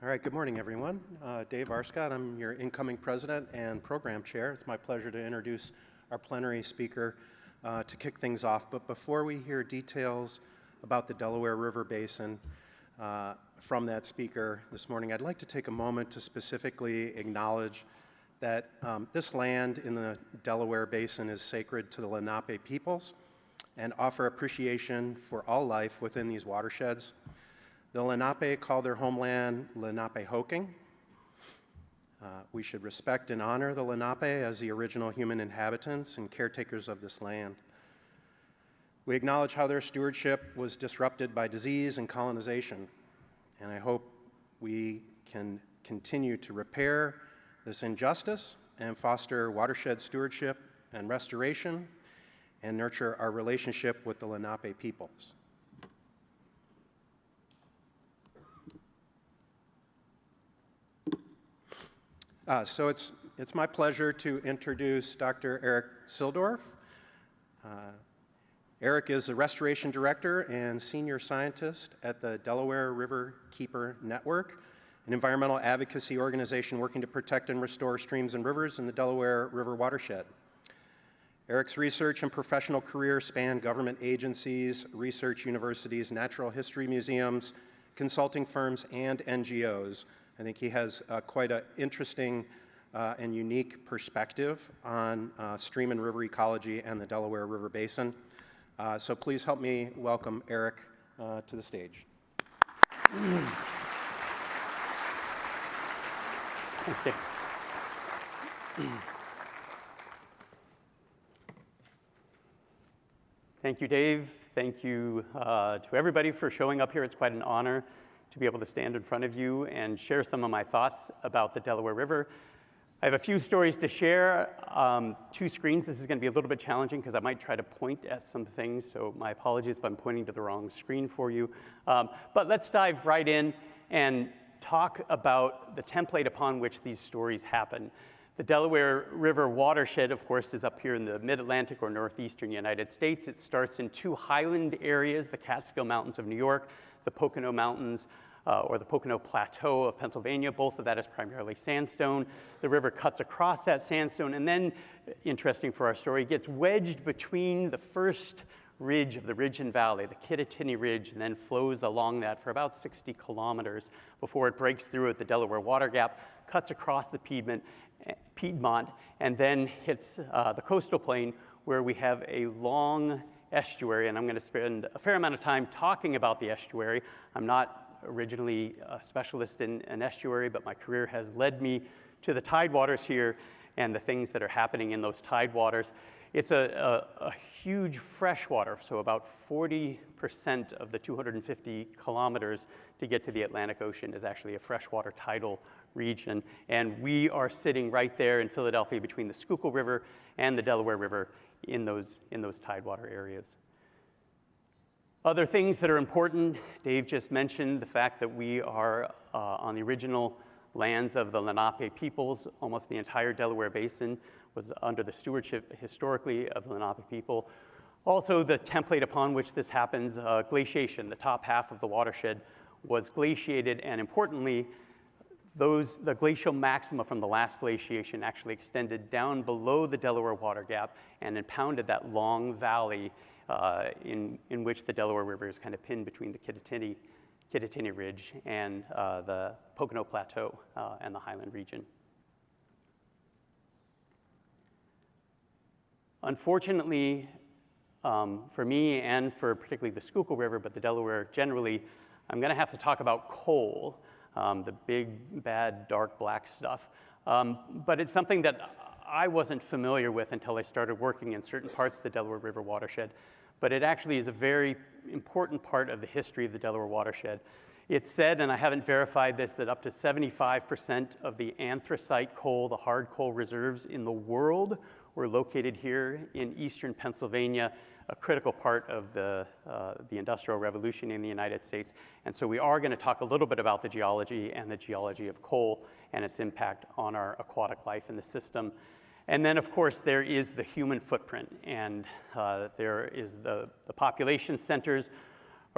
All right, good morning, everyone. Dave Arscott, I'm your incoming president and program chair. It's my pleasure to introduce our plenary speaker to kick things off. But before we hear details about the Delaware River Basin from that speaker this morning, I'd like to take a moment to specifically acknowledge that this land in the Delaware Basin is sacred to the Lenape peoples and offer appreciation for all life within these watersheds. The Lenape call their homeland Lenapehoking. We should respect and honor the Lenape as the original human inhabitants and caretakers of this land. We acknowledge how their stewardship was disrupted by disease and colonization, and I hope we can continue to repair this injustice and foster watershed stewardship and restoration and nurture our relationship with the Lenape peoples. So it's my pleasure to introduce Dr. Erik Silldorf. Erik is the Restoration Director and Senior Scientist at the Delaware Riverkeeper Network, an environmental advocacy organization working to protect and restore streams and rivers in the Delaware River watershed. Erik's research and professional career span government agencies, research universities, natural history museums, consulting firms, and NGOs. I think he has quite an interesting and unique perspective on stream and river ecology and the Delaware River Basin. So please help me welcome Erik to the stage. Thanks, Dave. Thank you, Dave. Thank you to everybody for showing up here. It's quite an honor to be able to stand in front of you and share some of my thoughts about the Delaware River. I have a few stories to share. 2 screens. This is going to be a little bit challenging because I might try to point at some things, so my apologies if I'm pointing to the wrong screen for you. But let's dive right in and talk about the template upon which these stories happen. The Delaware River watershed, of course, is up here in the mid-Atlantic or northeastern United States. It starts in 2 highland areas, the Catskill Mountains of New York, the Pocono Mountains, or the Pocono Plateau of Pennsylvania. Both of that is primarily sandstone. The river cuts across that sandstone and then, interesting for our story, gets wedged between the first ridge of the Ridge and Valley, the Kittatinny Ridge, and then flows along that for about 60 kilometers before it breaks through at the Delaware Water Gap, cuts across the Piedmont, and then hits the coastal plain where we have a long estuary, and I'm going to spend a fair amount of time talking about the estuary. I'm not originally a specialist in an estuary, but my career has led me to the tidewaters here and the things that are happening in those tidewaters. It's a huge freshwater, so about 40% of the 250 kilometers to get to the Atlantic Ocean is actually a freshwater tidal region, and we are sitting right there in Philadelphia between the Schuylkill River and the Delaware River in those tidewater areas. Other things that are important, Dave just mentioned the fact that we are on the original lands of the Lenape peoples. Almost the entire Delaware Basin was under the stewardship historically of the Lenape people. Also, the template upon which this happens, glaciation. The top half of the watershed was glaciated, and importantly, the glacial maxima from the last glaciation actually extended down below the Delaware Water Gap and impounded that long valley in which the Delaware River is kind of pinned between the Kittatinny Ridge and the Pocono Plateau and the Highland region. Unfortunately, for me and for particularly the Schuylkill River, but the Delaware generally, I'm going to have to talk about coal. The big, bad, dark black stuff. But it's something that I wasn't familiar with until I started working in certain parts of the Delaware River watershed. But it actually is a very important part of the history of the Delaware watershed. It's said, and I haven't verified this, that up to 75% of the anthracite coal, the hard coal reserves in the world, were located here in eastern Pennsylvania, a critical part of the Industrial Revolution in the United States. And so we are going to talk a little bit about the geology of coal and its impact on our aquatic life in the system. And then, of course, there is the human footprint, and there is the population centers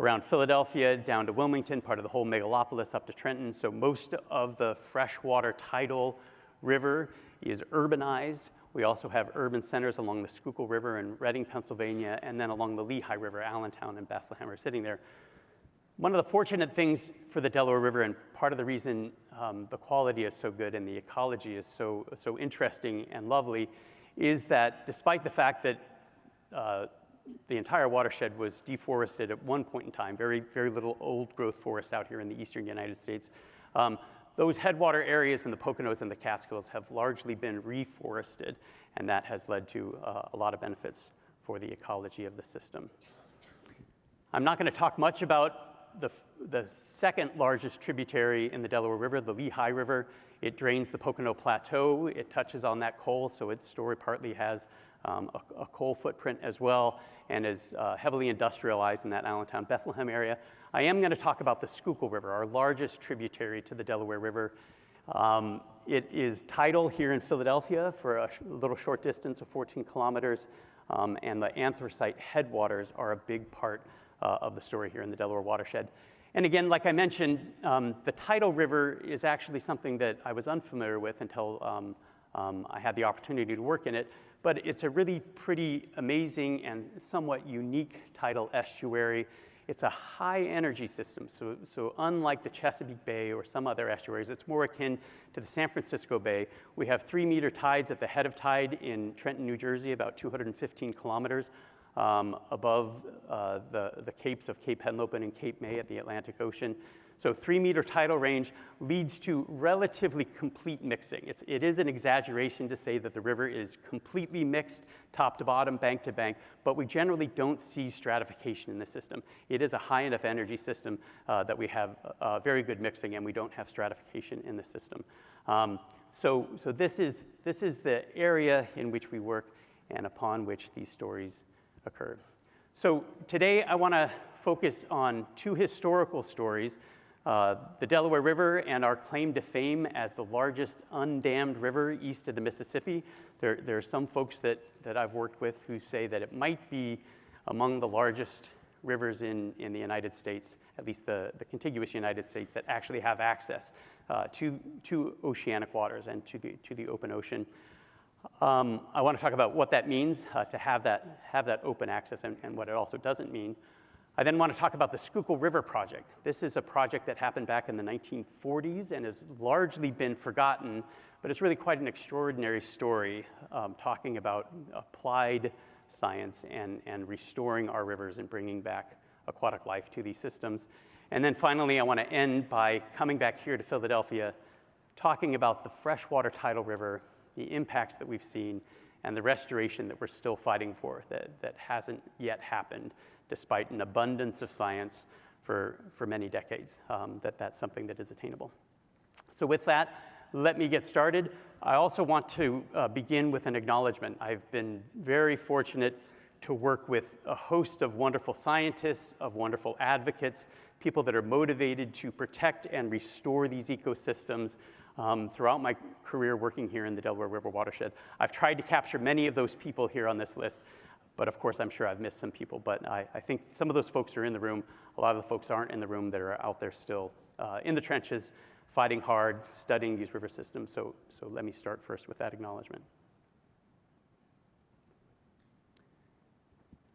around Philadelphia down to Wilmington, part of the whole megalopolis up to Trenton. So most of the freshwater tidal river is urbanized. We also have urban centers along the Schuylkill River in Reading, Pennsylvania, and then along the Lehigh River, Allentown and Bethlehem are sitting there. One of the fortunate things for the Delaware River, and part of the reason the quality is so good and the ecology is so interesting and lovely, is that despite the fact that the entire watershed was deforested at one point in time, very, very little old growth forest out here in the eastern United States, those headwater areas in the Poconos and the Catskills have largely been reforested, and that has led to a lot of benefits for the ecology of the system. I'm not going to talk much about the second largest tributary in the Delaware River, the Lehigh River. It drains the Pocono Plateau. It touches on that coal, so its story partly has a coal footprint as well, and is heavily industrialized in that Allentown, Bethlehem area. I am going to talk about the Schuylkill River, our largest tributary to the Delaware River. It is tidal here in Philadelphia for a little short distance of 14 kilometers, and the anthracite headwaters are a big part of the story here in the Delaware watershed. And again, like I mentioned, the tidal river is actually something that I was unfamiliar with until I had the opportunity to work in it. But it's a really pretty amazing and somewhat unique tidal estuary. It's a high energy system. So unlike the Chesapeake Bay or some other estuaries, it's more akin to the San Francisco Bay. We have 3-meter tides at the head of tide in Trenton, New Jersey, about 215 kilometers above the capes of Cape Henlopen and Cape May at the Atlantic Ocean. So 3-meter tidal range leads to relatively complete mixing. It is an exaggeration to say that the river is completely mixed, top to bottom, bank to bank, but we generally don't see stratification in the system. It is a high enough energy system that we have very good mixing, and we don't have stratification in the system. So this is the area in which we work and upon which these stories occur. So today I want to focus on 2 historical stories. The Delaware River and our claim to fame as the largest undammed river east of the Mississippi. There are some folks that I've worked with who say that it might be among the largest rivers in the United States, at least the contiguous United States, that actually have access to oceanic waters and to the open ocean. I want to talk about what that means to have that open access and what it also doesn't mean. I then want to talk about the Schuylkill River Project. This is a project that happened back in the 1940s and has largely been forgotten, but it's really quite an extraordinary story talking about applied science and restoring our rivers and bringing back aquatic life to these systems. And then finally, I want to end by coming back here to Philadelphia, talking about the freshwater tidal river, the impacts that we've seen, and the restoration that we're still fighting for that hasn't yet happened, despite an abundance of science for many decades, that's something that is attainable. So with that, let me get started. I also want to begin with an acknowledgement. I've been very fortunate to work with a host of wonderful scientists, of wonderful advocates, people that are motivated to protect and restore these ecosystems throughout my career working here in the Delaware River watershed. I've tried to capture many of those people here on this list, but of course I'm sure I've missed some people. But I think some of those folks are in the room. A lot of the folks aren't in the room that are out there still in the trenches, fighting hard, studying these river systems. So let me start first with that acknowledgement.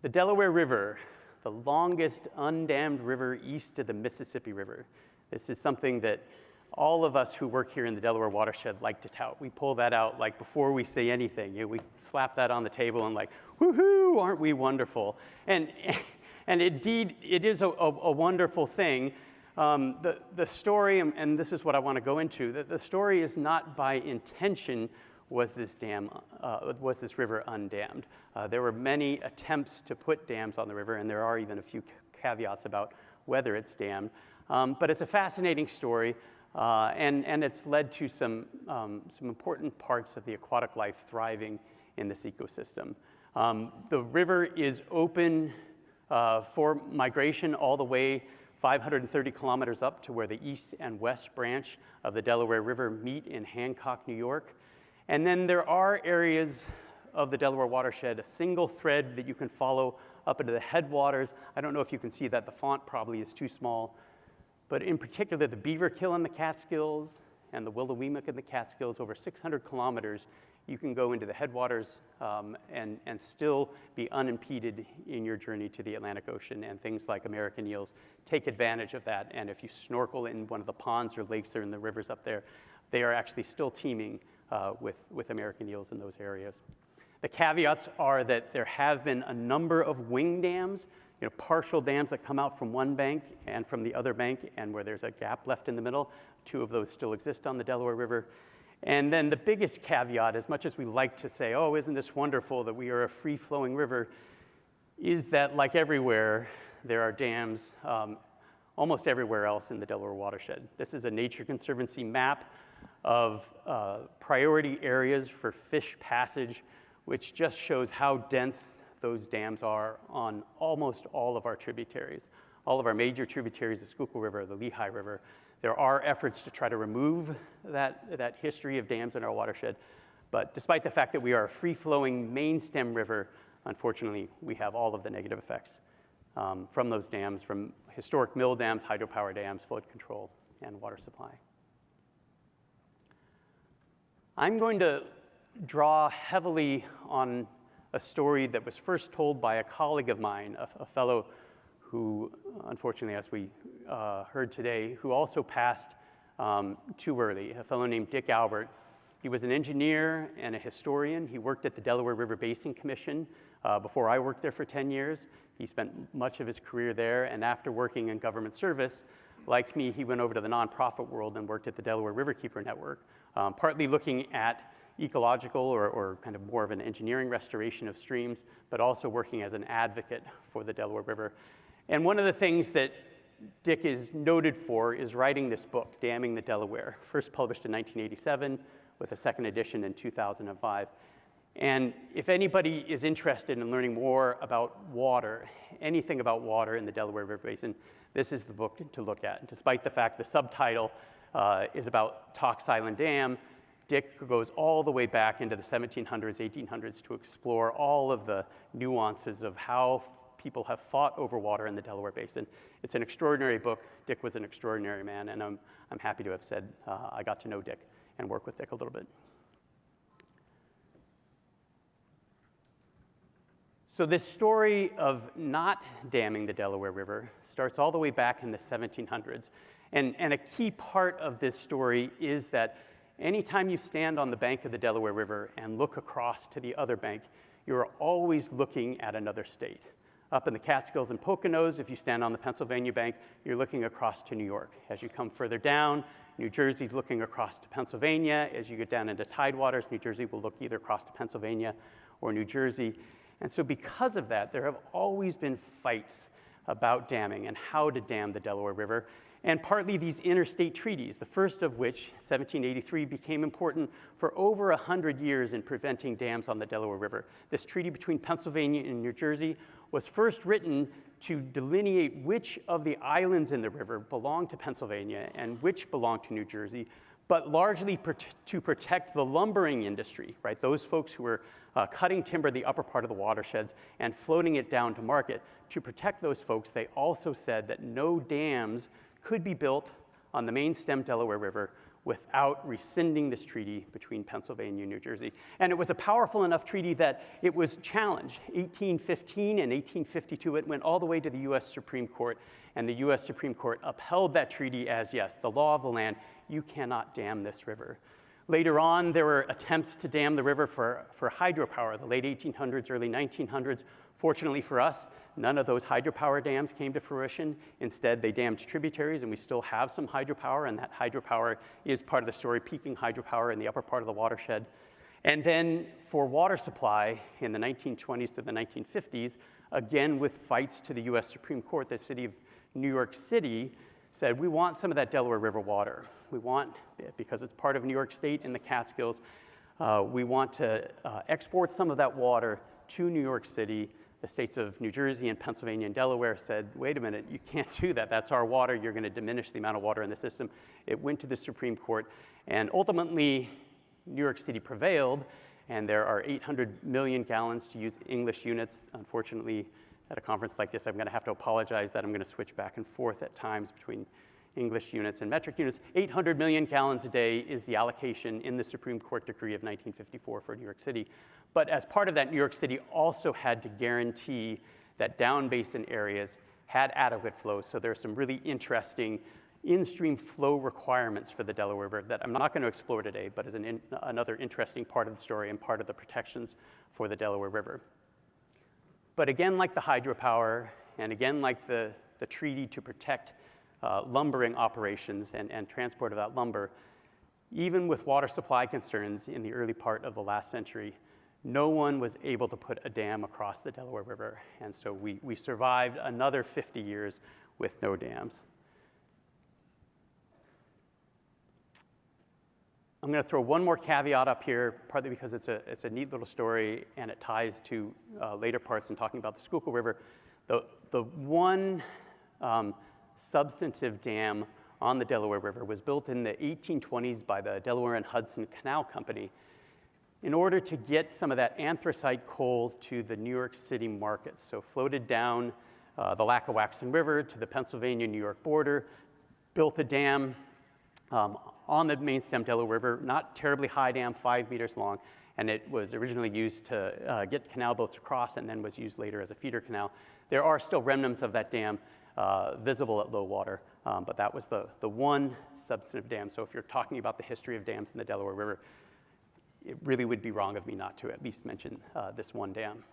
The Delaware River, the longest undammed river east of the Mississippi River. This is something that all of us who work here in the Delaware watershed like to tout. We pull that out like before we say anything. We slap that on the table and like, woohoo, aren't we wonderful? And indeed, it is a wonderful thing. The story, and this is what I want to go into, that the story is not by intention was this river undammed. There were many attempts to put dams on the river, and there are even a few caveats about whether it's dammed. But it's a fascinating story. And it's led to some important parts of the aquatic life thriving in this ecosystem. The river is open for migration all the way 530 kilometers up to where the east and west branch of the Delaware River meet in Hancock, New York. And then there are areas of the Delaware watershed, a single thread that you can follow up into the headwaters. I don't know if you can see that. The font probably is too small. But in particular, the Beaverkill in the Catskills and the Willowweemock in the Catskills, over 600 kilometers, you can go into the headwaters and still be unimpeded in your journey to the Atlantic Ocean, and things like American eels take advantage of that. And if you snorkel in one of the ponds or lakes or in the rivers up there, they are actually still teeming with American eels in those areas. The caveats are that there have been a number of wing dams, partial dams that come out from one bank and from the other bank, and where there's a gap left in the middle. 2 of those still exist on the Delaware River. And then the biggest caveat, as much as we like to say, oh, isn't this wonderful that we are a free-flowing river, is that, like everywhere, there are dams almost everywhere else in the Delaware watershed. This is a Nature Conservancy map of priority areas for fish passage, which just shows how dense those dams are on almost all of our tributaries. All of our major tributaries, the Schuylkill River, the Lehigh River. There are efforts to try to remove that history of dams in our watershed, but despite the fact that we are a free-flowing main stem river, unfortunately, we have all of the negative effects from those dams, from historic mill dams, hydropower dams, flood control, and water supply. I'm going to draw heavily on a story that was first told by a colleague of mine, a fellow who, unfortunately, as we heard today, who also passed too early, a fellow named Dick Albert. He was an engineer and a historian. He worked at the Delaware River Basin Commission before I worked there for 10 years. He spent much of his career there, and after working in government service, like me, he went over to the nonprofit world and worked at the Delaware Riverkeeper Network, partly looking at ecological or kind of more of an engineering restoration of streams, but also working as an advocate for the Delaware River. And one of the things that Dick is noted for is writing this book, Damming the Delaware, first published in 1987 with a second edition in 2005. And if anybody is interested in learning more about water, anything about water in the Delaware River Basin, this is the book to look at. Despite the fact the subtitle is about Tox Island Dam, Dick goes all the way back into the 1700s, 1800s to explore all of the nuances of how people have fought over water in the Delaware Basin. It's an extraordinary book. Dick was an extraordinary man, and I'm happy to have said I got to know Dick and work with Dick a little bit. So this story of not damming the Delaware River starts all the way back in the 1700s. And a key part of this story is that anytime you stand on the bank of the Delaware River and look across to the other bank, you're always looking at another state. Up in the Catskills and Poconos, if you stand on the Pennsylvania bank, you're looking across to New York. As you come further down, New Jersey's looking across to Pennsylvania. As you get down into tidewaters, New Jersey will look either across to Pennsylvania or New Jersey. And so because of that, there have always been fights about damming and how to dam the Delaware River, and partly these interstate treaties, the first of which, 1783, became important for over 100 years in preventing dams on the Delaware River. This treaty between Pennsylvania and New Jersey was first written to delineate which of the islands in the river belonged to Pennsylvania and which belonged to New Jersey, but largely to protect the lumbering industry, right? Those folks who were cutting timber the upper part of the watersheds and floating it down to market. To protect those folks, they also said that no dams could be built on the main stem Delaware River without rescinding this treaty between Pennsylvania and New Jersey. And it was a powerful enough treaty that it was challenged. 1815 and 1852, it went all the way to the US Supreme Court, and the US Supreme Court upheld that treaty as, yes, the law of the land. You cannot dam this river. Later on, there were attempts to dam the river for hydropower, the late 1800s, early 1900s. Fortunately for us, none of those hydropower dams came to fruition. Instead, they dammed tributaries, and we still have some hydropower, and that hydropower is part of the story, peaking hydropower in the upper part of the watershed. And then for water supply in the 1920s to the 1950s, again with fights to the US Supreme Court, the city of New York City said, we want some of that Delaware River water. We want, because it's part of New York State in the Catskills, we want to export some of that water to New York City. The states of New Jersey and Pennsylvania and Delaware said, wait a minute, you can't do that. That's our water. You're going to diminish the amount of water in the system. It went to the Supreme Court, and ultimately, New York City prevailed, and there are 800 million gallons, to use English units. Unfortunately, at a conference like this, I'm going to have to apologize that I'm going to switch back and forth at times between English units and metric units. 800 million gallons a day is the allocation in the Supreme Court decree of 1954 for New York City. But as part of that, New York City also had to guarantee that down basin areas had adequate flow. So there are some really interesting in-stream flow requirements for the Delaware River that I'm not going to explore today, but is another interesting part of the story and part of the protections for the Delaware River. But again, like the hydropower, and again, like the treaty to protect lumbering operations and transport of that lumber, even with water supply concerns in the early part of the last century, no one was able to put a dam across the Delaware River. And so we survived another 50 years with no dams. I'm going to throw one more caveat up here, partly because it's a neat little story and it ties to later parts in talking about the Schuylkill River. The one substantive dam on the Delaware River was built in the 1820s by the Delaware and Hudson Canal Company in order to get some of that anthracite coal to the New York City markets. So floated down the Lackawaxen River to the Pennsylvania-New York border, built a dam on the main stem Delaware River, not terribly high dam, 5 meters long, and it was originally used to get canal boats across and then was used later as a feeder canal. There are still remnants of that dam visible at low water, but that was the one substantive dam. So if you're talking about the history of dams in the Delaware River, it really would be wrong of me not to at least mention this one dam.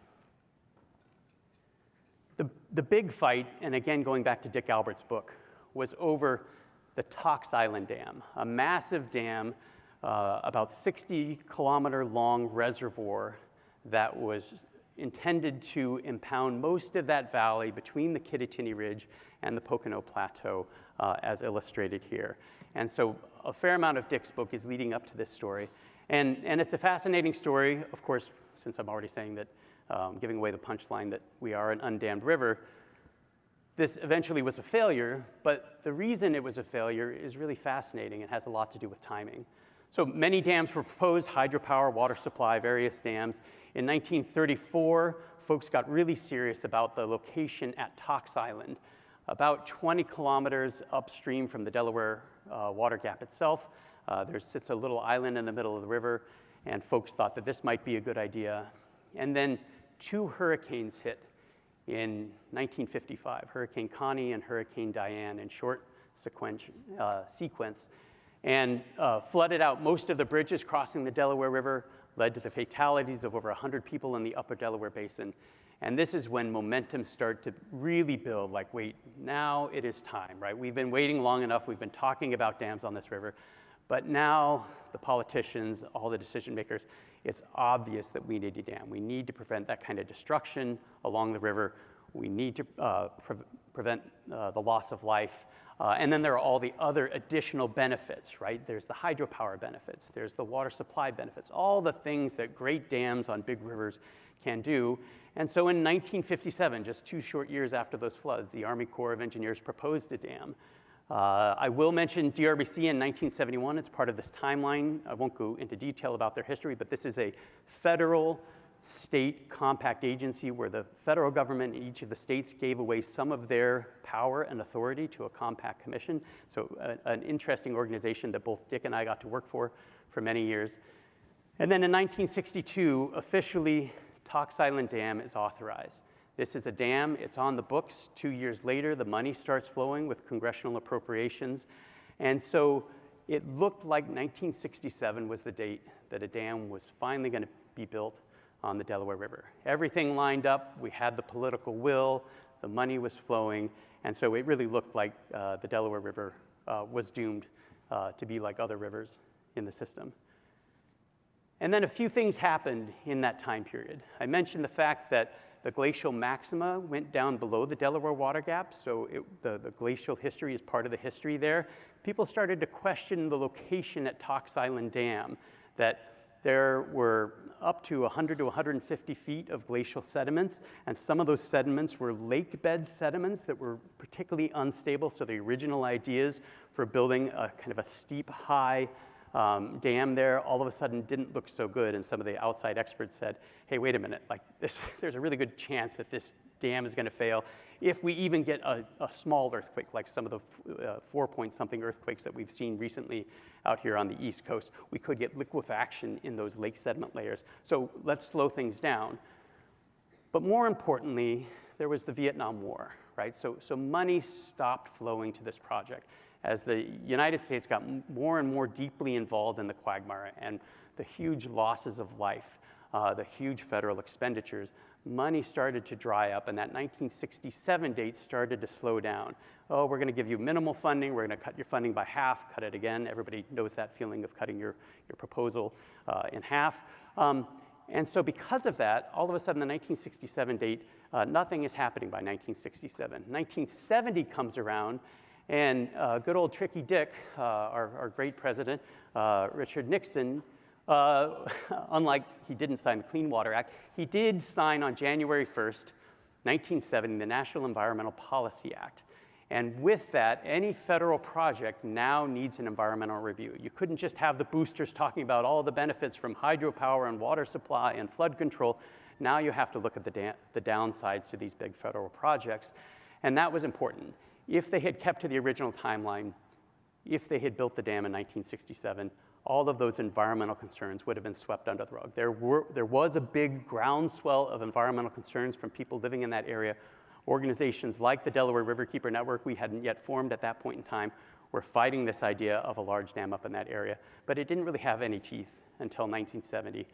The big fight, and again going back to Dick Albert's book, was over the Tox Island Dam, a massive dam, about 60-kilometer long reservoir that was intended to impound most of that valley between the Kittatinny Ridge and the Pocono Plateau, as illustrated here. And so a fair amount of Dick's book is leading up to this story. And it's a fascinating story, of course, since I'm already saying that, giving away the punchline that we are an undammed river. This eventually was a failure, but the reason it was a failure is really fascinating and has a lot to do with timing. So many dams were proposed, hydropower, water supply, various dams. In 1934, folks got really serious about the location at Tox Island, about 20 kilometers upstream from the Delaware water gap itself. There sits a little island in the middle of the river, and folks thought that this might be a good idea. And then 2 hurricanes hit in 1955, Hurricane Connie and Hurricane Diane in short sequence, and flooded out most of the bridges crossing the Delaware River, led to the fatalities of over 100 people in the upper Delaware Basin. And this is when momentum started to really build, like, wait, now it is time, right? We've been waiting long enough. We've been talking about dams on this river. But now the politicians, all the decision makers, it's obvious that we need a dam. We need to prevent that kind of destruction along the river. We need to prevent the loss of life. And then there are all the other additional benefits, right? There's the hydropower benefits. There's the water supply benefits, all the things that great dams on big rivers can do. And so in 1957, just 2 short years after those floods, the Army Corps of Engineers proposed a dam. I will mention DRBC in 1971. It's part of this timeline. I won't go into detail about their history, but this is a federal state compact agency where the federal government in each of the states gave away some of their power and authority to a compact commission. So an interesting organization that both Dick and I got to work for many years. And then in 1962, officially, Tox Island Dam is authorized. This is a dam. It's on the books. 2 years later, the money starts flowing with congressional appropriations. And so it looked like 1967 was the date that a dam was finally going to be built on the Delaware River. Everything lined up. We had the political will. The money was flowing. And so it really looked like the Delaware River was doomed to be like other rivers in the system. And then a few things happened in that time period. I mentioned the fact that the glacial maxima went down below the Delaware water gap, so the glacial history is part of the history there. People started to question the location at Tox Island Dam, that there were up to 100 to 150 feet of glacial sediments, and some of those sediments were lake bed sediments that were particularly unstable, so the original ideas for building a kind of a steep, high dam there all of a sudden didn't look so good, and some of the outside experts said, hey, wait a minute, like this, there's a really good chance that this dam is going to fail. If we even get a small earthquake, like some of the 4-point-something earthquakes that we've seen recently out here on the East Coast, we could get liquefaction in those lake sediment layers. So let's slow things down. But more importantly, there was the Vietnam War, right? So money stopped flowing to this project as the United States got more and more deeply involved in the quagmire and the huge losses of life, the huge federal expenditures. Money started to dry up, and that 1967 date started to slow down. Oh, we're going to give you minimal funding. We're going to cut your funding by half, cut it again. Everybody knows that feeling of cutting your proposal in half. And so because of that, all of a sudden, the 1967 date, nothing is happening by 1967. 1970 comes around, and good old Tricky Dick, our great president, Richard Nixon, unlike he didn't sign the Clean Water Act, he did sign on January 1st, 1970, the National Environmental Policy Act. And with that, any federal project now needs an environmental review. You couldn't just have the boosters talking about all the benefits from hydropower and water supply and flood control. Now you have to look at the downsides to these big federal projects. And that was important. If they had kept to the original timeline, if they had built the dam in 1967, all of those environmental concerns would have been swept under the rug. There was a big groundswell of environmental concerns from people living in that area. Organizations like the Delaware Riverkeeper Network, we hadn't yet formed at that point in time, were fighting this idea of a large dam up in that area. But it didn't really have any teeth until 1970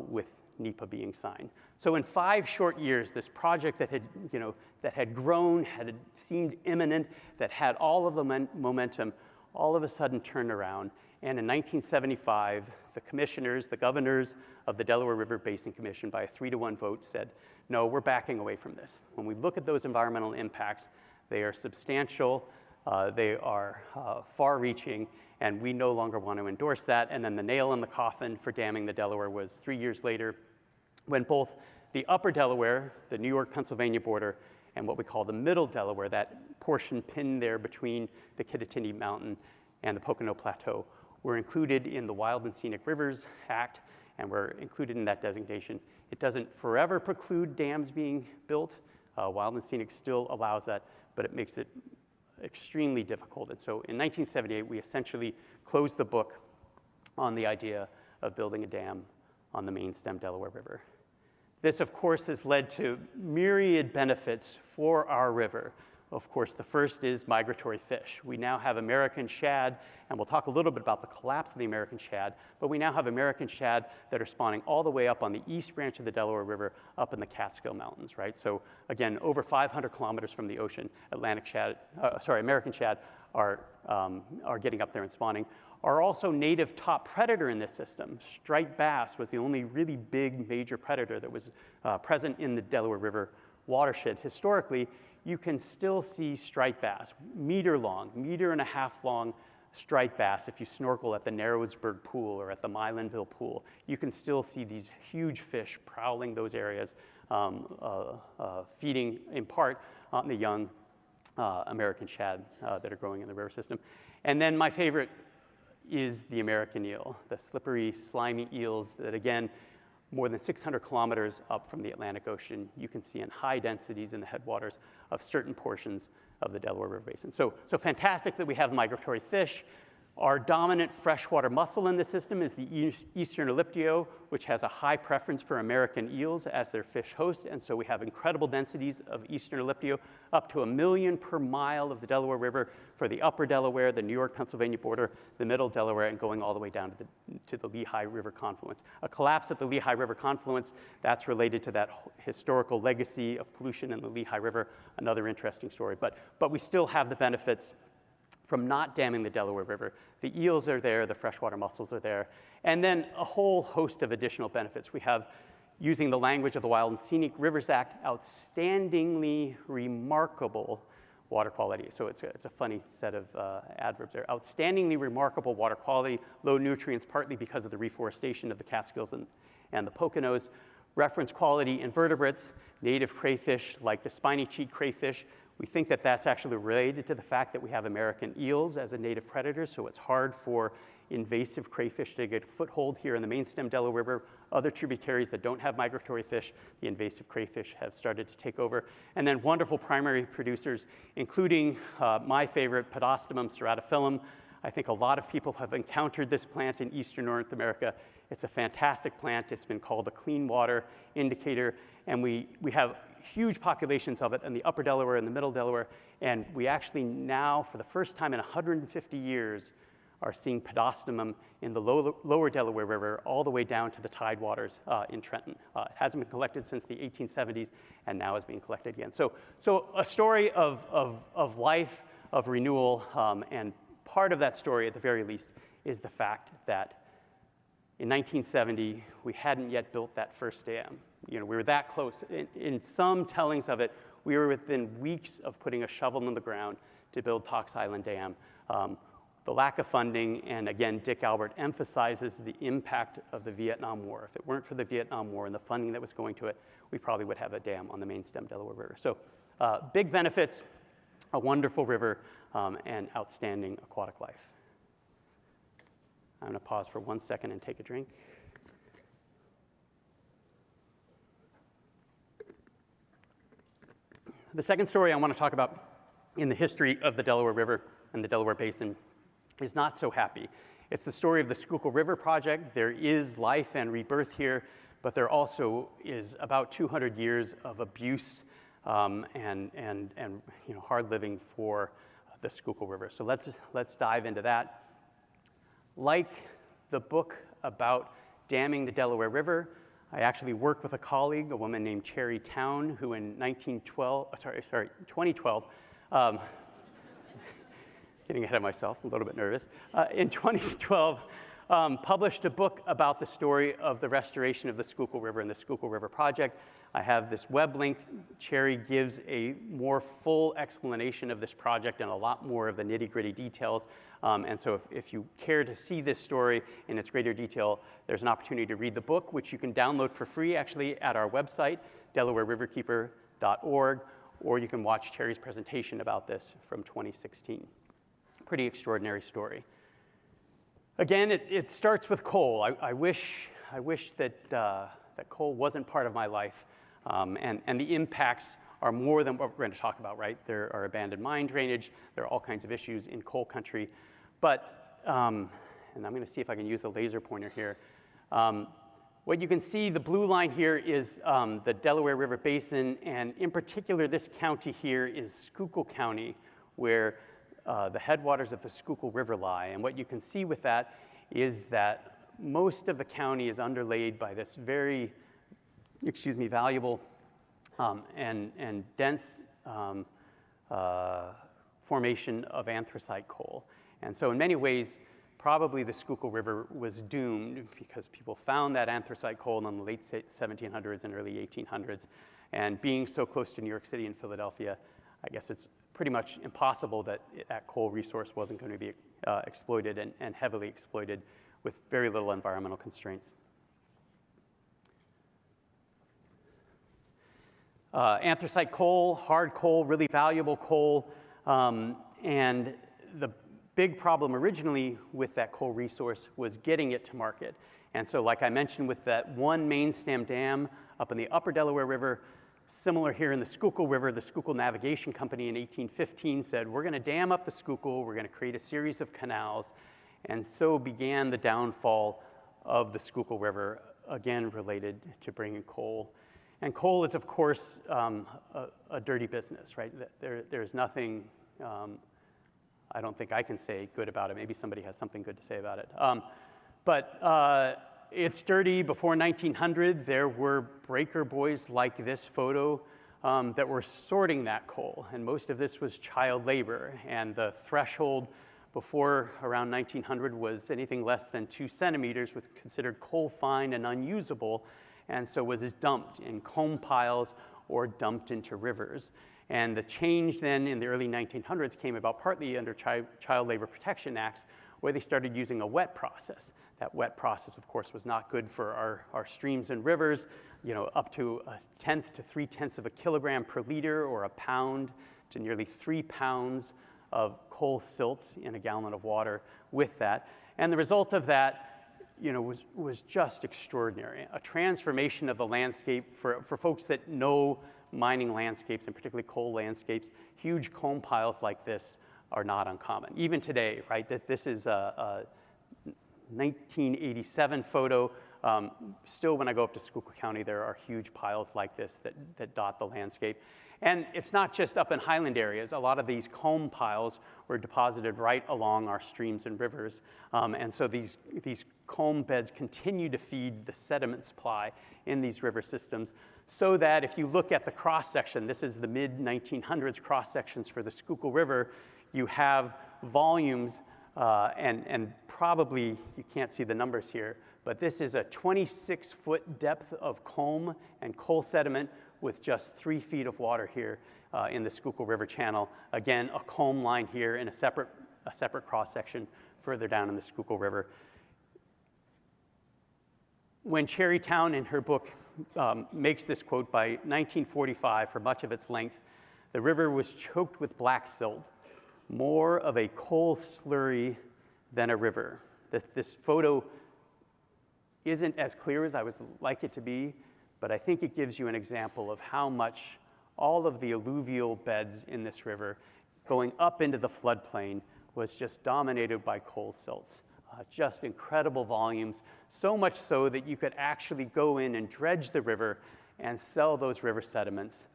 with NEPA being signed. So in 5 short years, this project that had grown, had seemed imminent, that had all of the momentum, all of a sudden turned around. And in 1975, the commissioners, the governors of the Delaware River Basin Commission, by a 3-to-1 vote, said, no, we're backing away from this. When we look at those environmental impacts, they are substantial, they are far-reaching, and we no longer want to endorse that. And then the nail in the coffin for damming the Delaware was 3 years later, when both the upper Delaware, the New York-Pennsylvania border, and what we call the middle Delaware, that portion pinned there between the Kittatinny Mountain and the Pocono Plateau, were included in the Wild and Scenic Rivers Act, and were included in that designation. It doesn't forever preclude dams being built. Wild and Scenic still allows that, but it makes it extremely difficult. And so in 1978, we essentially closed the book on the idea of building a dam on the main stem Delaware River. This, of course, has led to myriad benefits for our river. Of course, the first is migratory fish. We now have American shad, and we'll talk a little bit about the collapse of the American shad, but we now have American shad that are spawning all the way up on the east branch of the Delaware River, up in the Catskill Mountains, right? So again, over 500 kilometers from the ocean, American shad are getting up there and spawning. Are also native top predator in this system. Striped bass was the only really big major predator that was present in the Delaware River watershed. Historically, you can still see striped bass, meter-and-a-half long striped bass. If you snorkel at the Narrowsburg Pool or at the Milanville Pool, you can still see these huge fish prowling those areas, feeding in part on the young American shad that are growing in the river system. And then my favorite is the American eel, the slippery, slimy eels that, again, more than 600 kilometers up from the Atlantic Ocean, you can see in high densities in the headwaters of certain portions of the Delaware River Basin. So fantastic that we have migratory fish. Our dominant freshwater mussel in the system is the eastern elliptio, which has a high preference for American eels as their fish host, and so we have incredible densities of eastern elliptio, up to 1 million per mile of the Delaware River for the upper Delaware, the New York-Pennsylvania border, the middle Delaware, and going all the way down to the Lehigh River confluence. A collapse at the Lehigh River confluence, that's related to that historical legacy of pollution in the Lehigh River, another interesting story. But we still have the benefits from not damming the Delaware River. The eels are there, the freshwater mussels are there, and then a whole host of additional benefits. We have, using the language of the Wild and Scenic Rivers Act, outstandingly remarkable water quality. So it's a funny set of adverbs there. Outstandingly remarkable water quality, low nutrients, partly because of the reforestation of the Catskills and the Poconos. Reference quality invertebrates, native crayfish like the spiny-cheeked crayfish, We think that that's actually related to the fact that we have American eels as a native predator, so it's hard for invasive crayfish to get a foothold here in the mainstem Delaware River. Other tributaries that don't have migratory fish, the invasive crayfish have started to take over. And then wonderful primary producers, including my favorite, Podostemum ceratophyllum. I think a lot of people have encountered this plant in eastern North America. It's a fantastic plant. It's been called a clean water indicator, and we have huge populations of it in the upper Delaware and the middle Delaware, and we actually now, for the first time in 150 years, are seeing Podostemum in the lower Delaware River all the way down to the tidewaters in Trenton. It hasn't been collected since the 1870s, and now is being collected again. So a story of life, of renewal, and part of that story, at the very least, is the fact that in 1970, we hadn't yet built that first dam. We were that close. In some tellings of it, we were within weeks of putting a shovel in the ground to build Tox Island Dam. The lack of funding, and again, Dick Albert emphasizes the impact of the Vietnam War. If it weren't for the Vietnam War and the funding that was going to it, we probably would have a dam on the main stem Delaware River. So big benefits, a wonderful river, and outstanding aquatic life. I'm going to pause for 1 second and take a drink. The second story I want to talk about in the history of the Delaware River and the Delaware Basin is not so happy. It's the story of the Schuylkill River Project. There is life and rebirth here, but there also is about 200 years of abuse and hard living for the Schuylkill River. So let's dive into that. Like the book about damming the Delaware River, I actually worked with a colleague, a woman named Cherry Town, who in 2012, getting ahead of myself, I'm a little bit nervous, in 2012, published a book about the story of the restoration of the Schuylkill River and the Schuylkill River Project. I have this web link. Cherry gives a more full explanation of this project and a lot more of the nitty-gritty details. And so if you care to see this story in its greater detail, there's an opportunity to read the book, which you can download for free actually at our website, DelawareRiverkeeper.org, or you can watch Cherry's presentation about this from 2016. Pretty extraordinary story. Again, it starts with coal. I wish that coal wasn't part of my life, and the impacts are more than what we're going to talk about, right? There are abandoned mine drainage. There are all kinds of issues in coal country. But, and I'm going to see if I can use a laser pointer here. What you can see, the blue line here is the Delaware River Basin, and in particular, this county here is Schuylkill County, where the headwaters of the Schuylkill River lie. And what you can see with that is that most of the county is underlaid by this very, valuable and dense formation of anthracite coal. And so in many ways, probably the Schuylkill River was doomed because people found that anthracite coal in the late 1700s and early 1800s. And being so close to New York City and Philadelphia, I guess it's pretty much impossible that that coal resource wasn't going to be exploited and heavily exploited with very little environmental constraints. Anthracite coal, hard coal, really valuable coal, and the big problem originally with that coal resource was getting it to market. And so like I mentioned with that one main stem dam up in the upper Delaware River, similar here in the Schuylkill River, the Schuylkill Navigation Company in 1815 said, we're going to dam up the Schuylkill, we're going to create a series of canals, and so began the downfall of the Schuylkill River, again related to bringing coal. And coal is, of course, a dirty business, right? There's nothing, I don't think I can say good about it. Maybe somebody has something good to say about it. But it's dirty. Before 1900, there were breaker boys like this photo that were sorting that coal. And most of this was child labor. And the threshold before around 1900 was anything less than 2 centimeters, was considered coal fine and unusable, and so was dumped in comb piles or dumped into rivers. And the change then in the early 1900s came about partly under Child Labor Protection Acts, where they started using a wet process. That wet process, of course, was not good for our streams and rivers, up to 1/10 to 3/10 of a kilogram per liter or a pound to nearly 3 pounds of coal silt in a gallon of water with that. And the result of that, was just extraordinary. A transformation of the landscape for folks that know mining landscapes, and particularly coal landscapes. Huge comb piles like this are not uncommon. Even today, right? This is a 1987 photo. Still, when I go up to Schuylkill County, there are huge piles like this that dot the landscape. And it's not just up in highland areas. A lot of these comb piles were deposited right along our streams and rivers. And so these comb beds continue to feed the sediment supply in these river systems, so that if you look at the cross-section, this is the mid-1900s cross-sections for the Schuylkill River, you have volumes, and probably, you can't see the numbers here, but this is a 26-foot depth of comb and coal sediment with just 3 feet of water here in the Schuylkill River channel. Again, a comb line here and a separate cross-section further down in the Schuylkill River. When Cherrytown, in her book, makes this quote, by 1945, for much of its length, the river was choked with black silt, more of a coal slurry than a river. This photo isn't as clear as I would like it to be, but I think it gives you an example of how much all of the alluvial beds in this river going up into the floodplain was just dominated by coal silts. Just incredible volumes, so much so that you could actually go in and dredge the river and sell those river sediments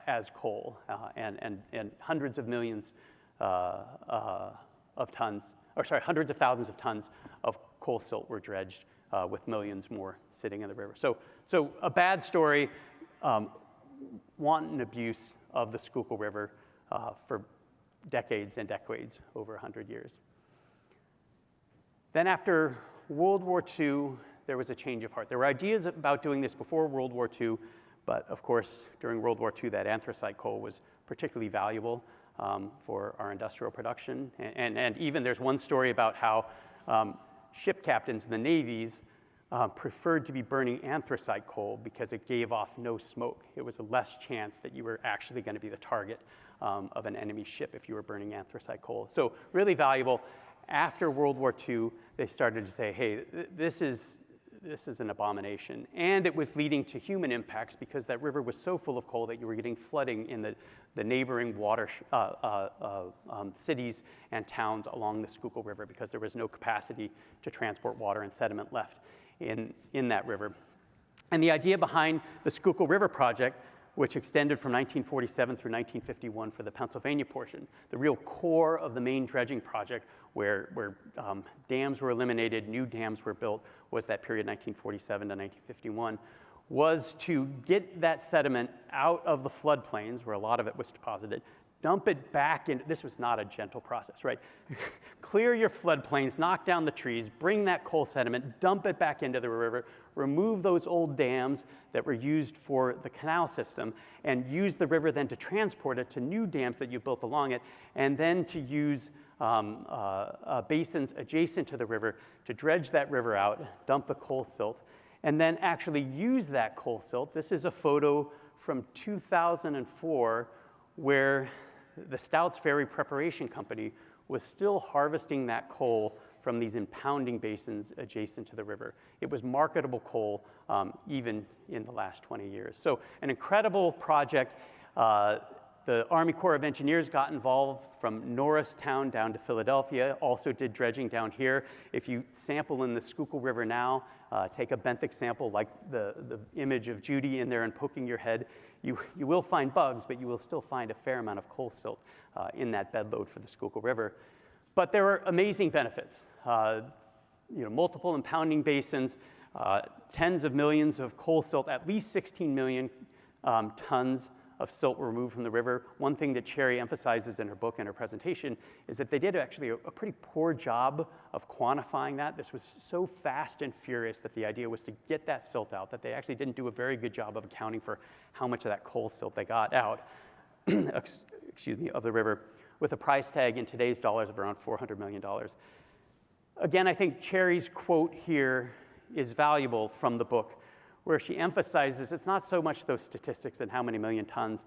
as coal, and hundreds of millions of tons, hundreds of thousands of tons of coal silt were dredged, with millions more sitting in the river. So a bad story, wanton abuse of the Schuylkill River for decades and decades, over 100 years. Then after World War II, there was a change of heart. There were ideas about doing this before World War II, but of course, during World War II, that anthracite coal was particularly valuable for our industrial production. And even there's one story about how ship captains in the navies preferred to be burning anthracite coal because it gave off no smoke. It was a less chance that you were actually going to be the target of an enemy ship if you were burning anthracite coal. So really valuable. After World War II, they started to say, hey, this is an abomination. And it was leading to human impacts because that river was so full of coal that you were getting flooding in the neighboring water cities and towns along the Schuylkill River because there was no capacity to transport water and sediment left in that river. And the idea behind the Schuylkill River project, which extended from 1947 through 1951 for the Pennsylvania portion, the real core of the main dredging project where dams were eliminated, new dams were built, was that period 1947 to 1951, was to get that sediment out of the floodplains, where a lot of it was deposited, dump it back in. This was not a gentle process, right? Clear your floodplains, knock down the trees, bring that coal sediment, dump it back into the river, remove those old dams that were used for the canal system, and use the river then to transport it to new dams that you built along it, and then to use basins adjacent to the river to dredge that river out, dump the coal silt, and then actually use that coal silt. This is a photo from 2004 where the Stouts Ferry Preparation Company was still harvesting that coal from these impounding basins adjacent to the river. It was marketable coal even in the last 20 years. So an incredible project. The Army Corps of Engineers got involved from Norristown down to Philadelphia, also did dredging down here. If you sample in the Schuylkill River now, take a benthic sample like the image of Judy in there and poking your head, you will find bugs, but you will still find a fair amount of coal silt in that bed load for the Schuylkill River. But there are amazing benefits. Multiple impounding basins, tens of millions of coal silt, at least 16 million tons of silt were removed from the river. One thing that Cherry emphasizes in her book and her presentation is that they did actually a pretty poor job of quantifying that. This was so fast and furious that the idea was to get that silt out that they actually didn't do a very good job of accounting for how much of that coal silt they got out of the river, with a price tag in today's dollars of around $400 million. Again, I think Cherry's quote here is valuable from the book, where she emphasizes it's not so much those statistics and how many million tons,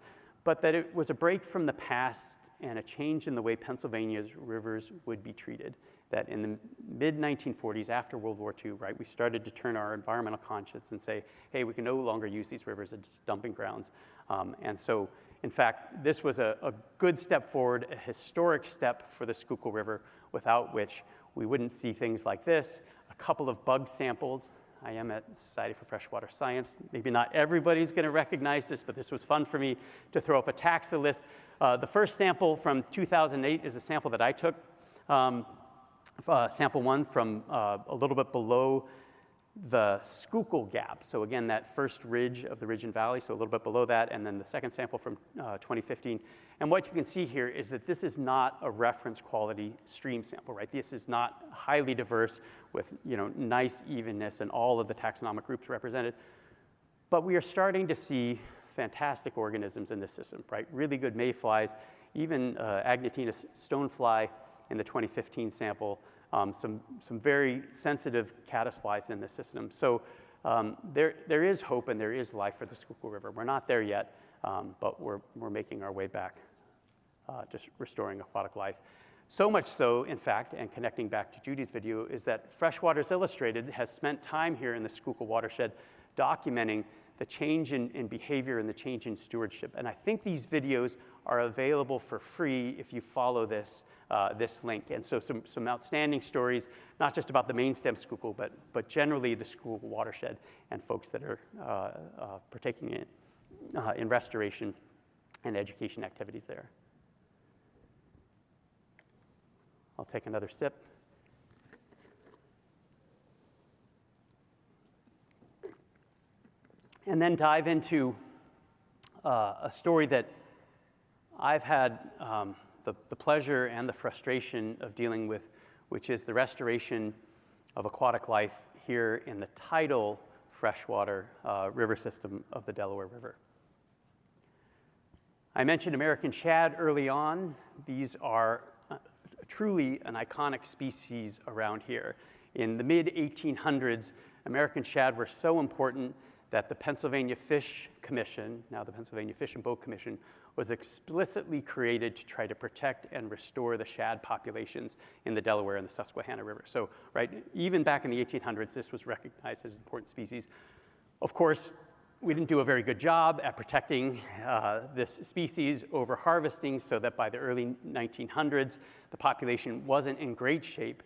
but that it was a break from the past and a change in the way Pennsylvania's rivers would be treated. That in the mid-1940s, after World War II, right, we started to turn our environmental conscience and say, hey, we can no longer use these rivers as dumping grounds. And so, in fact, this was a good step forward, a historic step for the Schuylkill River, without which we wouldn't see things like this. A couple of bug samples. I am at Society for Freshwater Science. Maybe not everybody's going to recognize this, but this was fun for me to throw up a taxa list. The first sample from 2008 is a sample that I took. Sample 1 from a little bit below the Schuylkill Gap. So again, that first ridge of the Ridge and Valley, so a little bit below that, and then the second sample from 2015. And what you can see here is that this is not a reference quality stream sample, right? This is not highly diverse with, nice evenness and all of the taxonomic groups represented. But we are starting to see fantastic organisms in this system, right? Really good mayflies, even Agnatina stonefly in the 2015 sample, some very sensitive caddisflies in the system. So there is hope and there is life for the Schuylkill River. We're not there yet, but we're making our way back, just restoring aquatic life. So much so, in fact, and connecting back to Judy's video, is that Freshwaters Illustrated has spent time here in the Schuylkill watershed documenting the change in behavior and the change in stewardship. And I think these videos are available for free if you follow this link. And so some outstanding stories, not just about the main stem Schuylkill, but generally the Schuylkill watershed and folks that are partaking in restoration and education activities there. I'll take another sip. And then dive into a story that I've had the pleasure and the frustration of dealing with, which is the restoration of aquatic life here in the tidal freshwater river system of the Delaware River. I mentioned American shad early on. These are truly an iconic species around here. In the mid-1800s, American shad were so important that the Pennsylvania Fish Commission, now the Pennsylvania Fish and Boat Commission, was explicitly created to try to protect and restore the shad populations in the Delaware and the Susquehanna River. So, right, even back in the 1800s, this was recognized as an important species. Of course, we didn't do a very good job at protecting this species over harvesting, so that by the early 1900s, the population wasn't in great shape.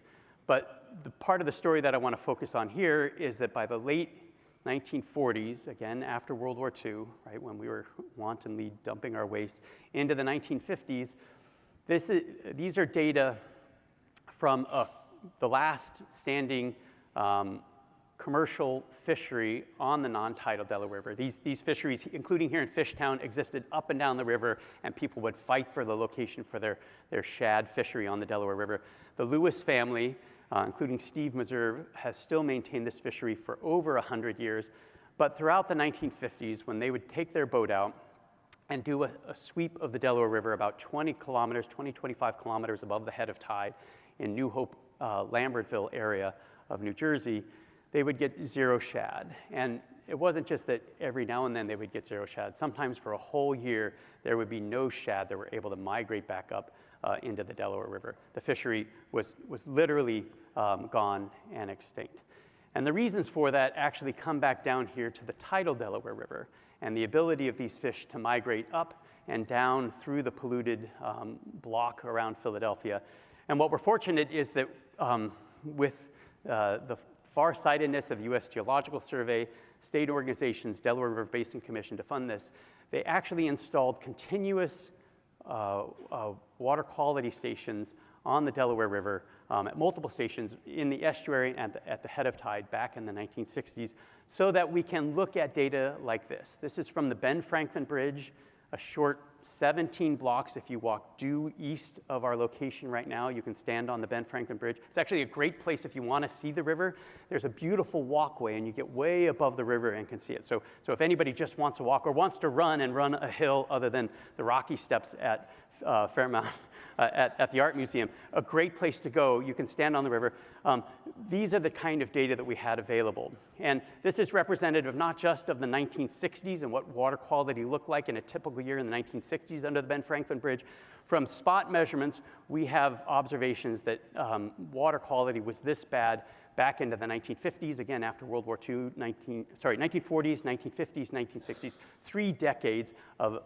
But the part of the story that I want to focus on here is that by the late 1940s, again, after World War II, right, when we were wantonly dumping our waste, into the 1950s, these are data from the last standing commercial fishery on the non-tidal Delaware River. These fisheries, including here in Fishtown, existed up and down the river, and people would fight for the location for their shad fishery on the Delaware River. The Lewis family, including Steve Meserve, has still maintained this fishery for over 100 years. But throughout the 1950s, when they would take their boat out and do a sweep of the Delaware River about 25 kilometers above the head of tide in New Hope, Lambertville area of New Jersey, they would get zero shad. And it wasn't just that every now and then they would get zero shad. Sometimes for a whole year, there would be no shad that were able to migrate back up into the Delaware River. The fishery was literally gone and extinct. And the reasons for that actually come back down here to the tidal Delaware River and the ability of these fish to migrate up and down through the polluted block around Philadelphia. And what we're fortunate is that with the farsightedness of the U.S. Geological Survey, state organizations, Delaware River Basin Commission to fund this, they actually installed continuous water quality stations on the Delaware River at multiple stations in the estuary and at the head of tide back in the 1960s, so that we can look at data like this. This is from the Ben Franklin Bridge, a short 17 blocks. If you walk due east of our location right now, you can stand on the Ben Franklin Bridge. It's actually a great place if you want to see the river. There's a beautiful walkway, and you get way above the river and can see it. So if anybody just wants to walk or wants to run a hill other than the rocky steps at Fairmount at the Art Museum. A great place to go. You can stand on the river. These are the kind of data that we had available. And this is representative not just of the 1960s and what water quality looked like in a typical year in the 1960s under the Ben Franklin Bridge. From spot measurements, we have observations that water quality was this bad back into the 1950s, again after World War II, 1940s, 1950s, 1960s, 3 decades of